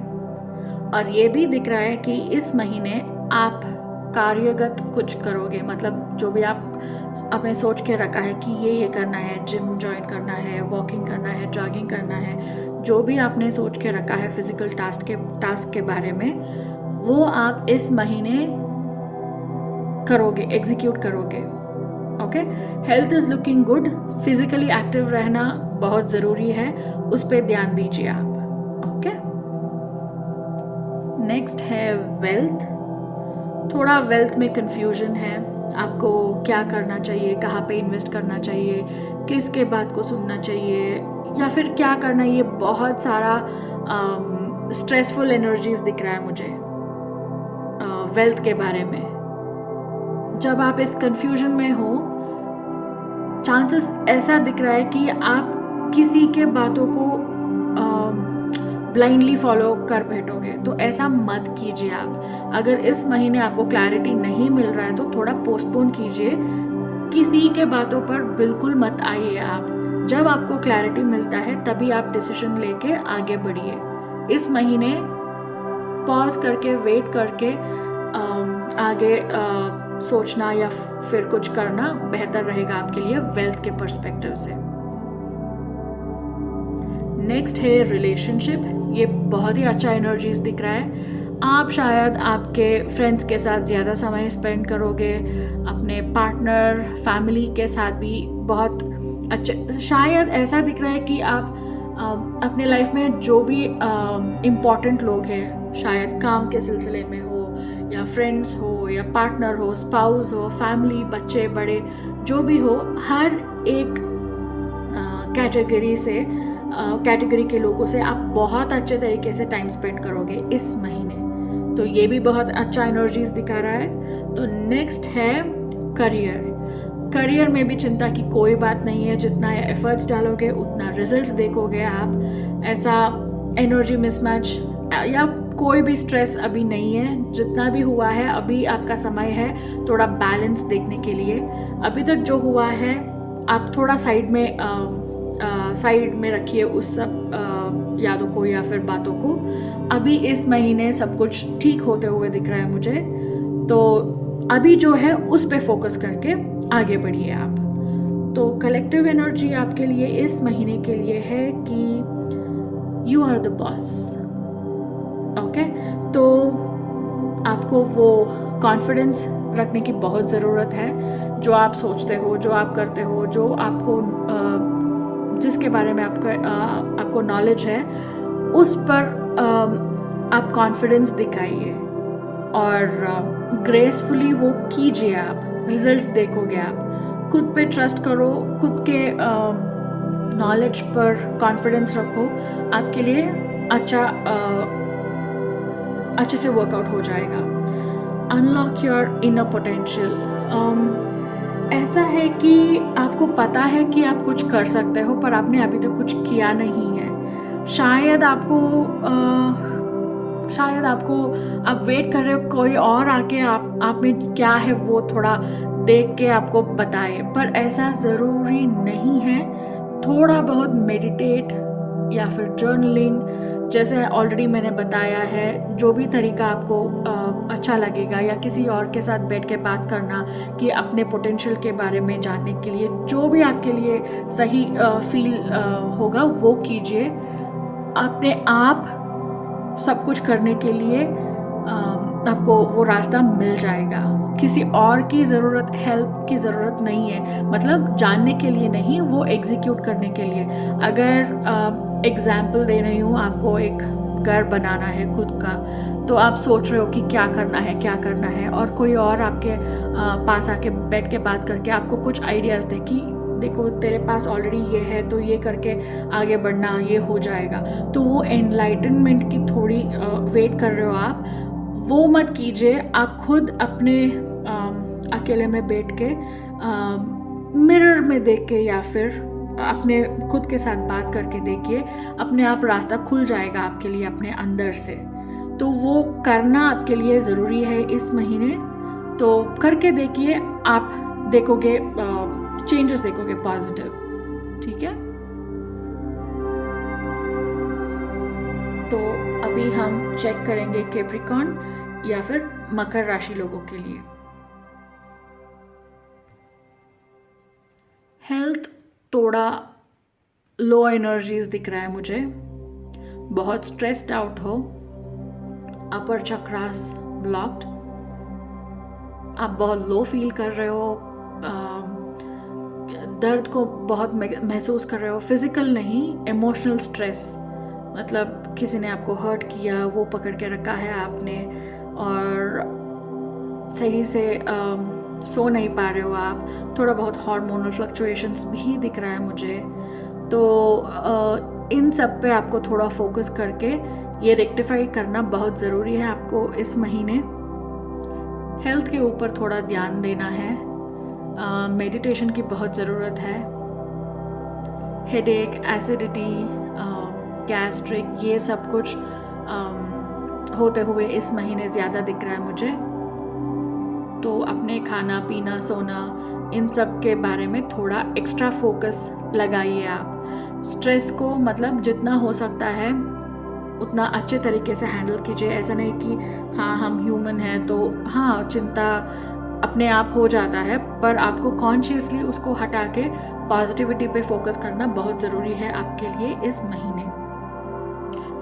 और ये भी दिख रहा है कि इस महीने आप कार्यगत कुछ करोगे। मतलब जो भी आप आपने सोच के रखा है कि ये करना है, जिम ज्वाइन करना है, वॉकिंग करना है, जॉगिंग करना है, जो भी आपने सोच के रखा है फिजिकल टास्क के बारे में, वो आप इस महीने करोगे, एग्जीक्यूट करोगे, okay. Health is looking good. Physically active रहना बहुत ज़रूरी है, उस पर ध्यान दीजिए आप, ओके। नेक्स्ट है वेल्थ। थोड़ा वेल्थ में कंफ्यूजन है, आपको क्या करना चाहिए, कहाँ पे इन्वेस्ट करना चाहिए, किसके बात को सुनना चाहिए या फिर क्या करना है। ये बहुत सारा स्ट्रेसफुल एनर्जीज दिख रहा है मुझे वेल्थ के बारे में। जब आप इस कंफ्यूजन में हो, चांसेस ऐसा दिख रहा है कि आप किसी के बातों को ब्लाइंडली फॉलो कर बैठोगे, तो ऐसा मत कीजिए आप। अगर इस महीने आपको क्लैरिटी नहीं मिल रहा है तो थोड़ा पोस्टपोन कीजिए, किसी के बातों पर बिल्कुल मत आइए आप। जब आपको क्लैरिटी मिलता है तभी आप डिसीजन लेके आगे बढ़िए। इस महीने पॉज करके वेट करके आगे सोचना या फिर कुछ करना बेहतर रहेगा आपके लिए वेल्थ के पर्सपेक्टिव से। नेक्स्ट है रिलेशनशिप। ये बहुत ही अच्छा एनर्जीज दिख रहा है। आप शायद आपके फ्रेंड्स के साथ ज़्यादा समय स्पेंड करोगे, अपने पार्टनर फैमिली के साथ भी बहुत अच्छा। शायद ऐसा दिख रहा है कि आप अपने लाइफ में जो भी इम्पॉर्टेंट लोग हैं, शायद काम के सिलसिले में हो या फ्रेंड्स हो या पार्टनर हो, स्पाउस हो, फैमिली, बच्चे बड़े जो भी हो, हर एक कैटेगरी के लोगों से आप बहुत अच्छे तरीके से टाइम स्पेंड करोगे इस महीने। तो ये भी बहुत अच्छा एनर्जीज दिखा रहा है। तो नेक्स्ट है करियर में भी चिंता की कोई बात नहीं है। जितना एफर्ट्स डालोगे उतना रिजल्ट्स देखोगे आप। ऐसा एनर्जी मिसमैच या कोई भी स्ट्रेस अभी नहीं है। जितना भी हुआ है अभी आपका समय है थोड़ा बैलेंस देखने के लिए। अभी तक जो हुआ है आप थोड़ा साइड में रखिए उस सब यादों को या फिर बातों को। अभी इस महीने सब कुछ ठीक होते हुए दिख रहा है मुझे। तो अभी जो है उस पे फोकस करके आगे बढ़िए आप। तो कलेक्टिव एनर्जी आपके लिए इस महीने के लिए है कि you are the boss. Okay, तो आपको वो कॉन्फिडेंस रखने की बहुत ज़रूरत है। जो आप सोचते हो, जो आप करते हो, जो आपको जिसके बारे में आपको नॉलेज है, उस पर आप कॉन्फिडेंस दिखाइए और ग्रेसफुली वो कीजिए आप। रिजल्ट्स देखोगे आप। खुद पे ट्रस्ट करो, खुद के नॉलेज पर कॉन्फिडेंस रखो। आपके लिए अच्छे से वर्कआउट हो जाएगा। Unlock your inner potential. ऐसा है कि आपको पता है कि आप कुछ कर सकते हो पर आपने अभी तक कुछ किया नहीं है। शायद आपको आप वेट कर रहे हो कोई और आके आप में क्या है वो थोड़ा देख के आपको बताए, पर ऐसा ज़रूरी नहीं है। थोड़ा बहुत मेडिटेट या फिर जर्नलिंग, जैसे ऑलरेडी मैंने बताया है, जो भी तरीका आपको अच्छा लगेगा, या किसी और के साथ बैठ के बात करना कि अपने पोटेंशियल के बारे में जानने के लिए, जो भी आपके लिए सही फील होगा वो कीजिए। अपने आप सब कुछ करने के लिए आपको वो रास्ता मिल जाएगा। किसी और की ज़रूरत, हेल्प की ज़रूरत नहीं है। मतलब जानने के लिए नहीं, वो एग्जीक्यूट करने के लिए। अगर एग्जाम्पल दे रही हूँ, आपको एक घर बनाना है खुद का, तो आप सोच रहे हो कि क्या करना है, और कोई और आपके पास आके बैठ के बात करके आपको कुछ आइडियाज़ दे कि देखो तेरे पास ऑलरेडी ये है तो ये करके आगे बढ़ना, ये हो जाएगा। तो वो एनलाइटनमेंट की थोड़ी वेट कर रहे हो आप, वो मत कीजिए। आप खुद अपने अकेले में बैठ के मिरर में देख के या फिर अपने खुद के साथ बात करके देखिए, अपने आप रास्ता खुल जाएगा आपके लिए अपने अंदर से। तो वो करना आपके लिए ज़रूरी है इस महीने। तो करके देखिए, आप देखोगे चेंजेस देखोगे पॉजिटिव। ठीक है, तो अभी हम चेक करेंगे कैप्रिकॉर्न या फिर मकर राशि लोगों के लिए। हेल्थ थोड़ा लो एनर्जीज दिख रहा है मुझे। बहुत स्ट्रेस्ड आउट हो, अपर चक्रास ब्लॉक्ड, आप बहुत लो फील कर रहे हो, दर्द को बहुत महसूस कर रहे हो। फिजिकल नहीं, इमोशनल स्ट्रेस, मतलब किसी ने आपको हर्ट किया, वो पकड़ के रखा है आपने, और सही से सो नहीं पा रहे हो आप। थोड़ा बहुत हार्मोनल फ्लक्चुएशंस भी दिख रहा है मुझे। तो इन सब पे आपको थोड़ा फोकस करके ये रेक्टिफाई करना बहुत ज़रूरी है आपको इस महीने। हेल्थ के ऊपर थोड़ा ध्यान देना है, मेडिटेशन की बहुत ज़रूरत है। हेडेक, एसिडिटी, गैस्ट्रिक, ये सब कुछ होते हुए इस महीने ज़्यादा दिख रहा है मुझे। तो अपने खाना पीना सोना इन सब के बारे में थोड़ा एक्स्ट्रा फोकस लगाइए आप। स्ट्रेस को मतलब जितना हो सकता है उतना अच्छे तरीके से हैंडल कीजिए। ऐसा नहीं कि हाँ हम ह्यूमन हैं तो हाँ चिंता अपने आप हो जाता है, पर आपको कॉन्शियसली उसको हटा के पॉजिटिविटी पे फोकस करना बहुत ज़रूरी है आपके लिए इस महीने।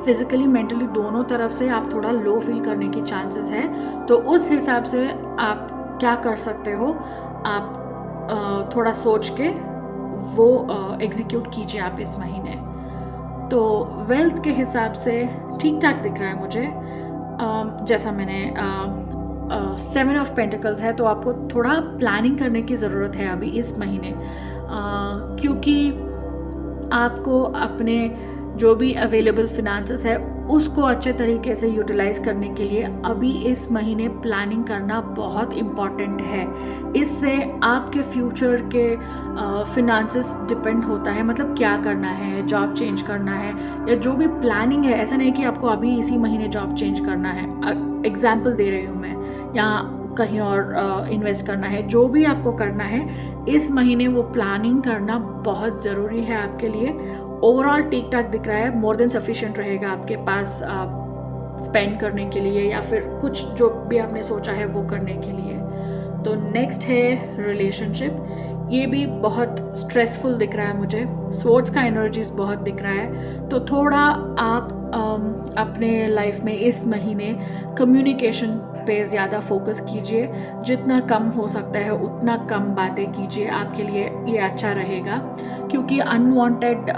फिज़िकली मेंटली दोनों तरफ से आप थोड़ा लो फील करने की चांसेस है, तो उस हिसाब से आप क्या कर सकते हो, आप थोड़ा सोच के वो एग्जीक्यूट कीजिए आप इस महीने। तो वेल्थ के हिसाब से ठीक ठाक दिख रहा है मुझे। जैसा मैंने 7 ऑफ पेंटिकल्स है, तो आपको थोड़ा प्लानिंग करने की ज़रूरत है अभी इस महीने, क्योंकि आपको अपने जो भी अवेलेबल फिनांसेस है उसको अच्छे तरीके से यूटिलाइज़ करने के लिए अभी इस महीने प्लानिंग करना बहुत इम्पॉर्टेंट है। इससे आपके फ्यूचर के फिनांसेस डिपेंड होता है, मतलब क्या करना है, जॉब चेंज करना है या जो भी प्लानिंग है। ऐसा नहीं कि आपको अभी इसी महीने जॉब चेंज करना है, एग्जाम्पल दे रही हूँ मैं, या कहीं और इन्वेस्ट करना है। जो भी आपको करना है इस महीने वो प्लानिंग करना बहुत ज़रूरी है आपके लिए। ओवरऑल ठीक ठाक दिख रहा है, मोर देन सफिशिएंट रहेगा आपके पास स्पेंड करने के लिए या फिर कुछ जो भी आपने सोचा है वो करने के लिए। तो नेक्स्ट है रिलेशनशिप। ये भी बहुत स्ट्रेसफुल दिख रहा है मुझे, सोर्ड्स का एनर्जीज बहुत दिख रहा है। तो थोड़ा आप अपने लाइफ में इस महीने कम्युनिकेशन पे ज़्यादा फोकस कीजिए। जितना कम हो सकता है उतना कम बातें कीजिए, आपके लिए ये अच्छा रहेगा, क्योंकि अनवांटेड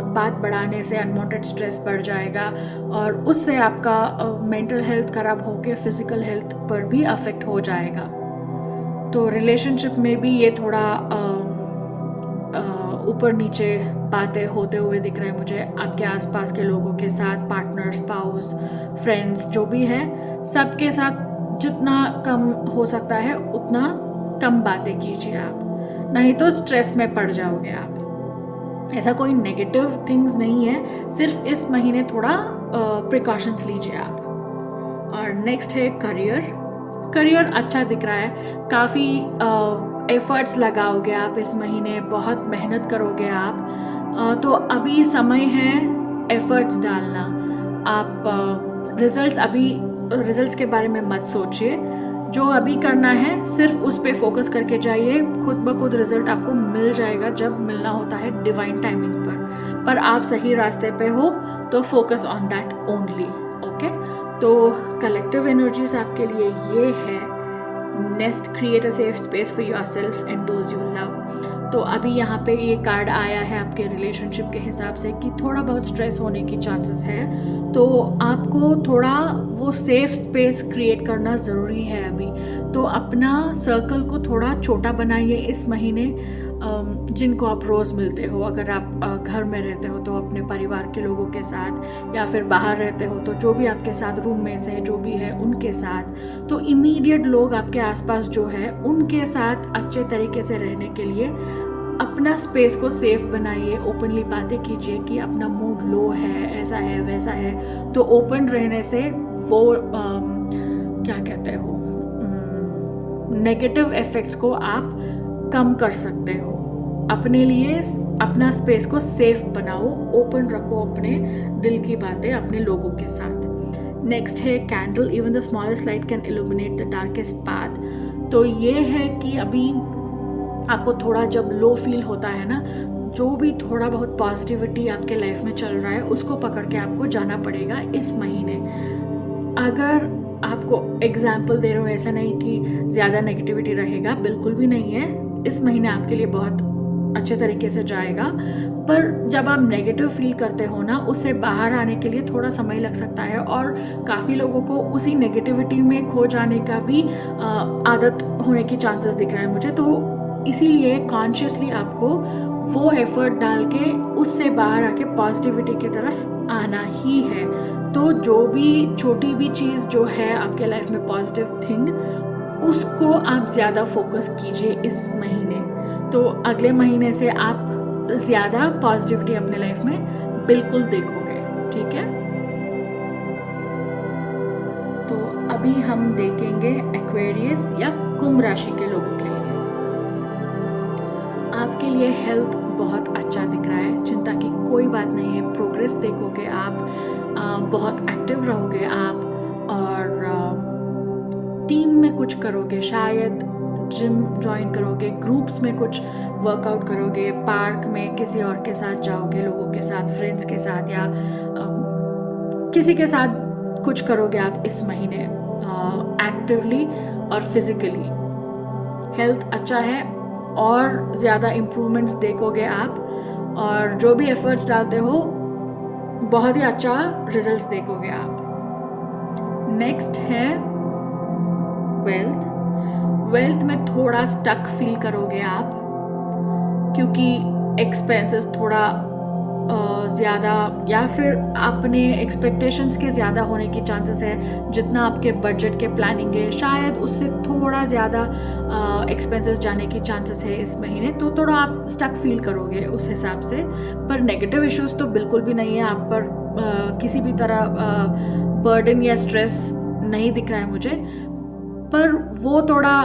बात बढ़ाने से अनवांटेड स्ट्रेस बढ़ जाएगा और उससे आपका मेंटल हेल्थ ख़राब होकर फिज़िकल हेल्थ पर भी अफेक्ट हो जाएगा। तो रिलेशनशिप में भी ये थोड़ा ऊपर नीचे बातें होते हुए दिख रहे हैं मुझे। आपके आसपास के लोगों के साथ, पार्टनर, स्पाउस, फ्रेंड्स जो भी है, सबके साथ जितना कम हो सकता है उतना कम बातें कीजिए आप, नहीं तो स्ट्रेस में पड़ जाओगे आप। ऐसा कोई नेगेटिव थिंग्स नहीं है, सिर्फ इस महीने थोड़ा प्रिकॉशंस लीजिए आप। और नेक्स्ट है करियर। करियर अच्छा दिख रहा है, काफ़ी एफर्ट्स लगाओगे आप इस महीने, बहुत मेहनत करोगे आप। तो अभी समय है एफर्ट्स डालना। आप रिजल्ट्स के बारे में मत सोचिए, जो अभी करना है सिर्फ उस पे फोकस करके जाइए। खुद ब खुद रिजल्ट आपको मिल जाएगा जब मिलना होता है डिवाइन टाइमिंग पर आप सही रास्ते पे हो तो focus on that only. Okay, तो कलेक्टिव एनर्जीज आपके लिए ये है। Next, create a safe space for yourself and those you love. तो अभी यहाँ पे ये कार्ड आया है आपके रिलेशनशिप के हिसाब से कि थोड़ा बहुत स्ट्रेस होने की चांसेस है, तो आपको थोड़ा वो सेफ स्पेस क्रिएट करना ज़रूरी है अभी। तो अपना सर्कल को थोड़ा छोटा बनाइए इस महीने। जिनको आप रोज़ मिलते हो, अगर आप घर में रहते हो तो अपने परिवार के लोगों के साथ, या फिर बाहर रहते हो तो जो भी आपके साथ रूममेट्स हैं जो भी है उनके साथ। तो इमीडिएट लोग आपके आसपास जो है उनके साथ अच्छे तरीके से रहने के लिए अपना स्पेस को सेफ बनाइए। ओपनली बातें कीजिए कि अपना मूड लो है, ऐसा है वैसा है। तो ओपन रहने से वो क्या कहते हो, नेगेटिव इफ़ेक्ट्स को आप कम कर सकते हो। अपने लिए अपना स्पेस को सेफ बनाओ, ओपन रखो अपने दिल की बातें अपने लोगों के साथ। नेक्स्ट है candle. Even the smallest light can illuminate the darkest path. तो ये है कि अभी आपको थोड़ा जब लो फील होता है ना, जो भी थोड़ा बहुत पॉजिटिविटी आपके लाइफ में चल रहा है उसको पकड़ के आपको जाना पड़ेगा इस महीने। अगर आपको एग्जाम्पल दे रहा हूँ, ऐसा नहीं कि ज़्यादा नेगेटिविटी रहेगा, बिल्कुल भी नहीं है। इस महीने आपके लिए बहुत अच्छे तरीके से जाएगा, पर जब आप नेगेटिव फील करते हो ना, उससे बाहर आने के लिए थोड़ा समय लग सकता है और काफ़ी लोगों को उसी नेगेटिविटी में खो जाने का भी आदत होने की चांसेस दिख रहा है मुझे। तो इसीलिए कॉन्शियसली आपको वो एफर्ट डाल के उससे बाहर आके पॉजिटिविटी की तरफ आना ही है। तो जो भी छोटी भी चीज़ जो है आपके लाइफ में पॉजिटिव थिंग, उसको आप ज़्यादा फोकस कीजिए इस महीने। तो अगले महीने से आप ज़्यादा पॉजिटिविटी अपने लाइफ में बिल्कुल देखोगे, ठीक है। तो अभी हम देखेंगे एक्वेरियस या कुंभ राशि के लोगों के लिए। आपके लिए हेल्थ बहुत अच्छा दिख रहा है, चिंता की कोई बात नहीं है। प्रोग्रेस देखोगे आप, बहुत एक्टिव रहोगे आप, और टीम में कुछ करोगे, शायद जिम ज्वाइन करोगे, ग्रुप्स में कुछ वर्कआउट करोगे, पार्क में किसी और के साथ जाओगे, लोगों के साथ, फ्रेंड्स के साथ, या किसी के साथ कुछ करोगे आप इस महीने एक्टिवली और फिजिकली। हेल्थ अच्छा है और ज़्यादा इम्प्रूवमेंट्स देखोगे आप, और जो भी एफर्ट्स डालते हो बहुत ही अच्छा रिजल्ट्स देखोगे आप। नेक्स्ट है वेल्थ में थोड़ा स्टक फील करोगे आप, क्योंकि एक्सपेंसेस थोड़ा ज़्यादा, या फिर अपने एक्सपेक्टेशंस के ज़्यादा होने की चांसेस है। जितना आपके बजट के प्लानिंग है, शायद उससे थोड़ा ज़्यादा एक्सपेंसेस जाने की चांसेस है इस महीने, तो थोड़ा आप स्टक फील करोगे उस हिसाब से। पर नेगेटिव इश्यूज़ तो बिल्कुल भी नहीं है आप पर, किसी भी तरह बर्डन या स्ट्रेस नहीं दिख रहा है मुझे। पर वो थोड़ा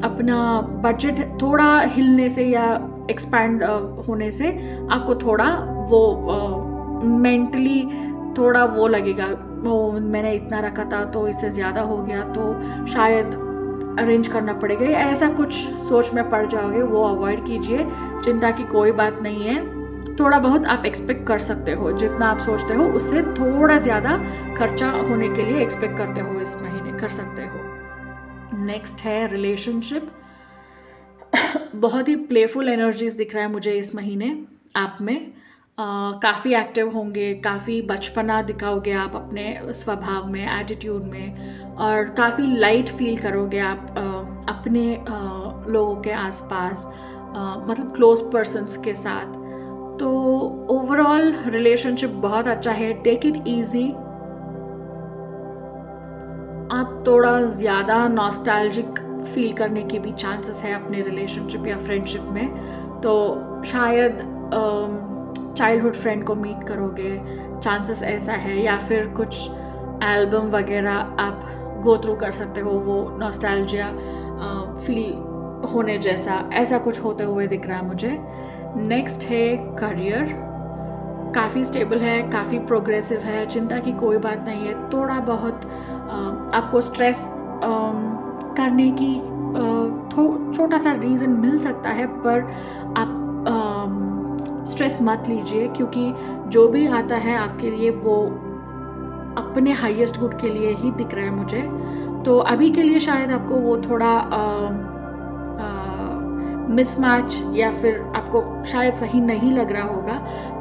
अपना बजट थोड़ा हिलने से या एक्सपैंड होने से आपको थोड़ा वो मेंटली थोड़ा वो लगेगा, वो मैंने इतना रखा था तो इससे ज़्यादा हो गया, तो शायद अरेंज करना पड़ेगा, ऐसा कुछ सोच में पड़ जाओगे। वो अवॉइड कीजिए, चिंता की कोई बात नहीं है। थोड़ा बहुत आप एक्सपेक्ट कर सकते हो, जितना आप सोचते हो उससे थोड़ा ज़्यादा खर्चा होने के लिए एक्सपेक्ट करते हो इस महीने, कर सकते हो। नेक्स्ट है रिलेशनशिप। बहुत ही प्लेफुल एनर्जीज दिख रहा है मुझे इस महीने आप में। काफ़ी एक्टिव होंगे, काफ़ी बचपना दिखाओगे आप अपने स्वभाव में, एटीट्यूड में, और काफ़ी लाइट फील करोगे आप अपने लोगों के आसपास, मतलब क्लोज पर्सन्स के साथ। तो ओवरऑल रिलेशनशिप बहुत अच्छा है। Take it easy. आप थोड़ा ज़्यादा नॉस्टैल्जिक फील करने की भी चांसेस है अपने रिलेशनशिप या फ्रेंडशिप में, तो शायद चाइल्डहुड फ्रेंड को मीट करोगे, चांसेस ऐसा है, या फिर कुछ एल्बम वगैरह आप गो थ्रू कर सकते हो, वो नॉस्टैल्जिया फील होने जैसा, ऐसा कुछ होते हुए दिख रहा है मुझे। नेक्स्ट है करियर। काफ़ी स्टेबल है, काफ़ी प्रोग्रेसिव है, चिंता की कोई बात नहीं है। थोड़ा बहुत आपको स्ट्रेस करने की छोटा सा रीज़न मिल सकता है, पर आप स्ट्रेस मत लीजिए, क्योंकि जो भी आता है आपके लिए वो अपने हाईएस्ट गुड के लिए ही दिख रहा है मुझे। तो अभी के लिए शायद आपको वो थोड़ा मिसमैच या फिर आपको शायद सही नहीं लग रहा होगा,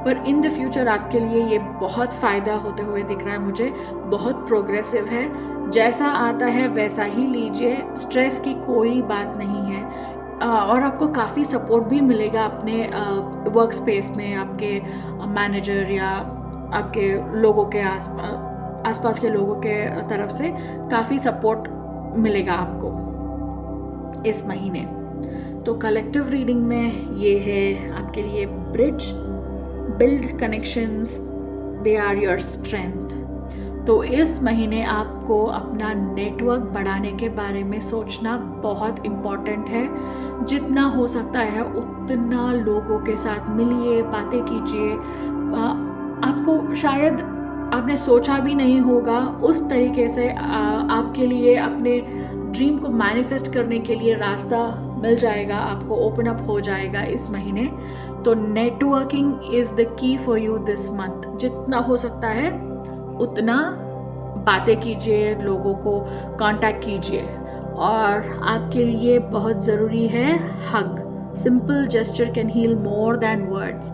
पर इन द फ्यूचर आपके लिए ये बहुत फ़ायदा होते हुए दिख रहा है मुझे। बहुत प्रोग्रेसिव है, जैसा आता है वैसा ही लीजिए, स्ट्रेस की कोई बात नहीं है। और आपको काफ़ी सपोर्ट भी मिलेगा अपने वर्क स्पेस में, आपके मैनेजर या आपके लोगों के आसपास के लोगों के तरफ से काफ़ी सपोर्ट मिलेगा आपको इस महीने। तो कलेक्टिव रीडिंग में ये है आपके लिए bridge, build connections, they are your strength. तो इस महीने आपको अपना नेटवर्क बढ़ाने के बारे में सोचना बहुत इम्पॉर्टेंट है। जितना हो सकता है उतना लोगों के साथ मिलिए, बातें कीजिए। आपको शायद आपने सोचा भी नहीं होगा उस तरीके से आपके लिए अपने ड्रीम को मैनिफेस्ट करने के लिए रास्ता मिल जाएगा, आपको ओपन अप हो जाएगा इस महीने। तो networking is the key for you this month. जितना हो सकता है उतना बातें कीजिए, लोगों को कांटेक्ट कीजिए। और आपके लिए बहुत ज़रूरी है hug. Simple gesture can heal more than words.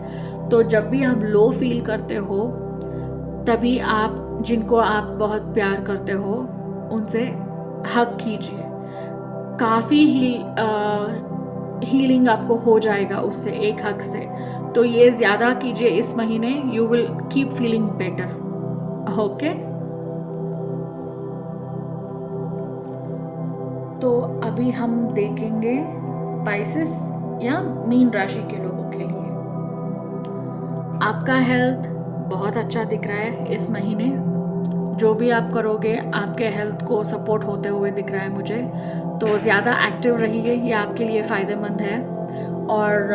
तो जब भी आप लो फील करते हो, तभी आप जिनको आप बहुत प्यार करते हो उनसे हग कीजिए। काफ़ी हीलिंग आपको हो जाएगा उससे, एक हग से। तो ये ज़्यादा कीजिए इस महीने, you will keep feeling better. Okay. तो अभी हम देखेंगे पाइसेस या मीन राशि के लोगों के लिए। आपका हेल्थ बहुत अच्छा दिख रहा है इस महीने। जो भी आप करोगे आपके हेल्थ को सपोर्ट होते हुए दिख रहा है मुझे। तो ज़्यादा एक्टिव रहिए, ये आपके लिए फ़ायदेमंद है। और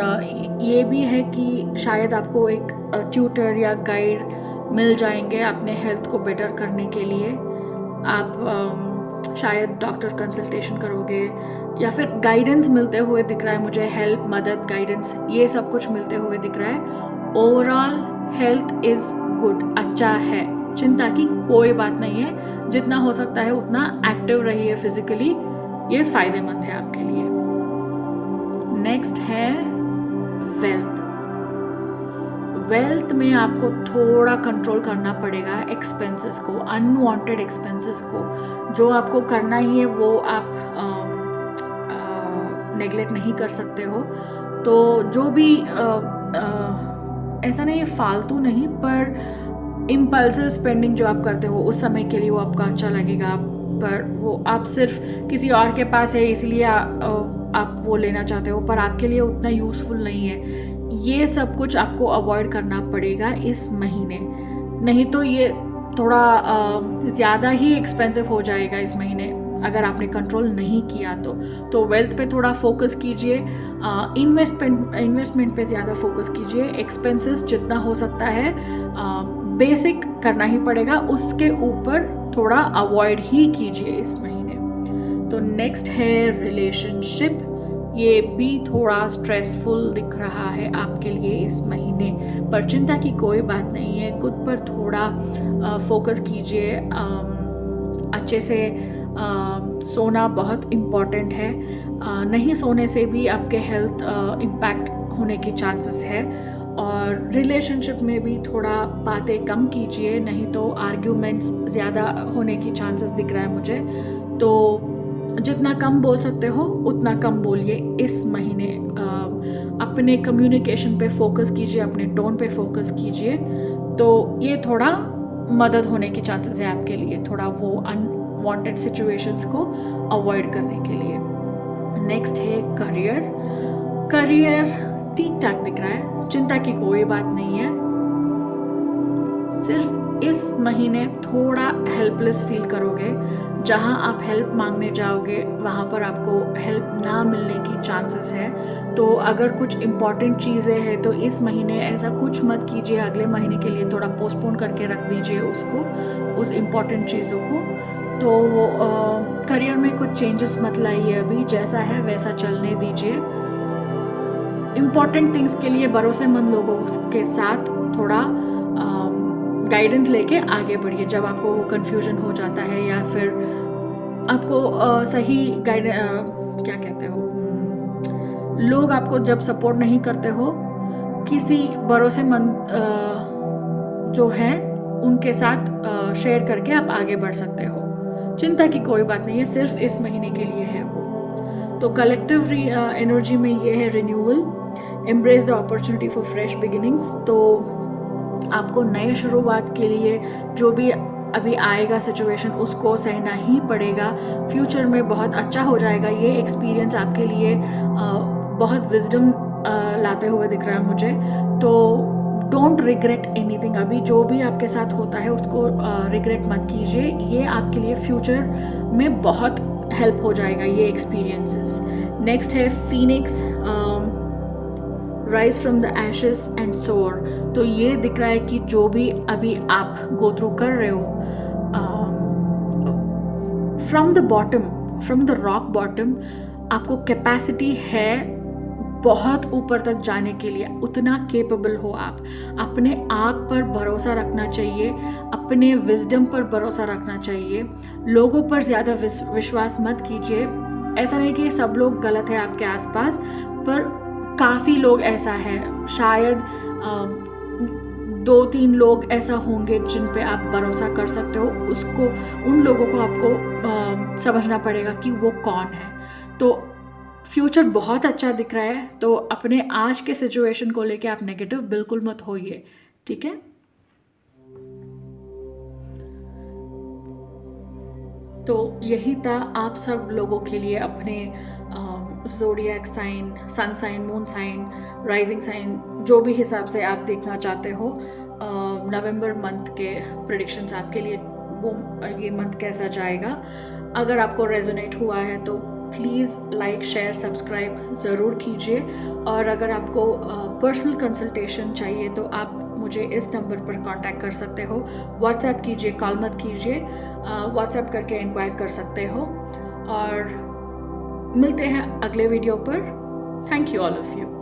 ये भी है कि शायद आपको एक ट्यूटर या गाइड मिल जाएंगे अपने हेल्थ को बेटर करने के लिए। आप शायद डॉक्टर कंसल्टेशन करोगे या फिर गाइडेंस मिलते हुए दिख रहा है मुझे। हेल्प, मदद, गाइडेंस, ये सब कुछ मिलते हुए दिख रहा है। ओवरऑल हेल्थ इज़ गुड, अच्छा है, चिंता की कोई बात नहीं है। जितना हो सकता है उतना एक्टिव रहिए फिजिकली, ये फ़ायदेमंद है आपके लिए। नेक्स्ट है वेल्थ। वेल्थ में आपको थोड़ा कंट्रोल करना पड़ेगा एक्सपेंसेस को, अनवांटेड एक्सपेंसेस को। जो आपको करना ही है वो आप नेगलेक्ट नहीं कर सकते हो। तो जो भी ऐसा नहीं है, फालतू नहीं, पर इम्पल्सिव स्पेंडिंग जो आप करते हो उस समय के लिए वो आपका अच्छा लगेगा, पर वो आप सिर्फ किसी और के पास है इसलिए आप वो लेना चाहते हो, पर आपके लिए उतना यूज़फुल नहीं है। ये सब कुछ आपको अवॉइड करना पड़ेगा इस महीने, नहीं तो ये थोड़ा ज़्यादा ही एक्सपेंसिव हो जाएगा इस महीने अगर आपने कंट्रोल नहीं किया तो वेल्थ पे थोड़ा फोकस कीजिए, इन्वेस्टमेंट पे ज़्यादा फोकस कीजिए। एक्सपेंसेस जितना हो सकता है बेसिक करना ही पड़ेगा, उसके ऊपर थोड़ा अवॉइड ही कीजिए इस महीने। तो नेक्स्ट है रिलेशनशिप। ये भी थोड़ा स्ट्रेसफुल दिख रहा है आपके लिए इस महीने, पर चिंता की कोई बात नहीं है। खुद पर थोड़ा फोकस कीजिए। अच्छे से सोना बहुत इम्पॉर्टेंट है। नहीं सोने से भी आपके हेल्थ इम्पैक्ट होने की चांसेस है। और रिलेशनशिप में भी थोड़ा बातें कम कीजिए, नहीं तो आर्ग्यूमेंट्स ज़्यादा होने की चांसेस दिख रहा है मुझे। तो जितना कम बोल सकते हो उतना कम बोलिए इस महीने। अपने कम्युनिकेशन पे फोकस कीजिए, अपने टोन पे फोकस कीजिए, तो ये थोड़ा मदद होने की चांसेस है आपके लिए, थोड़ा वो अनवांटेड सिचुएशंस को अवॉइड करने के लिए। नेक्स्ट है करियर। करियर ठीक ठाक दिख रहा है, चिंता की कोई बात नहीं है। सिर्फ इस महीने थोड़ा हेल्पलेस फील करोगे। जहाँ आप हेल्प मांगने जाओगे वहाँ पर आपको हेल्प ना मिलने की चांसेस है। तो अगर कुछ इम्पॉर्टेंट चीज़ें हैं तो इस महीने ऐसा कुछ मत कीजिए, अगले महीने के लिए थोड़ा पोस्टपोन करके रख दीजिए उसको, उस इम्पॉर्टेंट चीज़ों को। तो करियर में कुछ चेंजेस मत लाइए, अभी जैसा है वैसा चलने दीजिए। इम्पॉर्टेंट थिंग्स के लिए भरोसेमंद लोगों के साथ थोड़ा गाइडेंस लेके आगे बढ़िए जब आपको वो कन्फ्यूजन हो जाता है, या फिर आपको सही क्या कहते हो, लोग आपको जब सपोर्ट नहीं करते हो, किसी भरोसेमंद जो है उनके साथ शेयर करके आप आगे बढ़ सकते हो। चिंता की कोई बात नहीं है, सिर्फ इस महीने के लिए है वो। तो कलेक्टिव एनर्जी में ये है renewal, embrace the opportunity for fresh beginnings. तो आपको नए शुरुआत के लिए जो भी अभी आएगा सिचुएशन उसको सहना ही पड़ेगा। फ्यूचर में बहुत अच्छा हो जाएगा। ये एक्सपीरियंस आपके लिए बहुत विजडम लाते हुए दिख रहा है मुझे। तो डोंट रिग्रेट एनीथिंग। अभी जो भी आपके साथ होता है उसको रिग्रेट मत कीजिए, ये आपके लिए फ्यूचर में बहुत हेल्प हो जाएगा ये एक्सपीरियंसेस। नेक्स्ट है Phoenix, rise from the ashes and सोर। तो ये दिख रहा है कि जो भी अभी आप गो थ्रू कर रहे हो, from the bottom, from the rock bottom, आपको कैपेसिटी है बहुत ऊपर तक जाने के लिए, उतना केपेबल हो आप। अपने आप पर भरोसा रखना चाहिए, अपने विजडम पर भरोसा रखना चाहिए। लोगों पर ज़्यादा विश्वास मत कीजिए। ऐसा नहीं कि सब लोग गलत है आपके आसपास, पर काफ़ी लोग ऐसा है, शायद 2-3 लोग ऐसा होंगे जिन पे आप भरोसा कर सकते हो। उसको, उन लोगों को आपको समझना पड़ेगा कि वो कौन है। तो फ्यूचर बहुत अच्छा दिख रहा है, तो अपने आज के सिचुएशन को लेके आप नेगेटिव बिल्कुल मत होइए, ठीक है। तो यही था आप सब लोगों के लिए अपने zodiac sign, sun sign, moon sign, rising sign, जो भी हिसाब से आप देखना चाहते हो नवंबर मंथ के प्रेडिक्शंस आपके लिए, वो ये मंथ कैसा जाएगा। अगर आपको रेजोनेट हुआ है तो प्लीज़ लाइक, शेयर, सब्सक्राइब ज़रूर कीजिए। और अगर आपको पर्सनल कंसल्टेशन चाहिए तो आप मुझे इस नंबर पर कांटेक्ट कर सकते हो। व्हाट्सएप कीजिए, कॉल मत कीजिए, व्हाट्सएप करके इंक्वायर कर सकते हो। और मिलते हैं अगले वीडियो पर। Thank you all of you.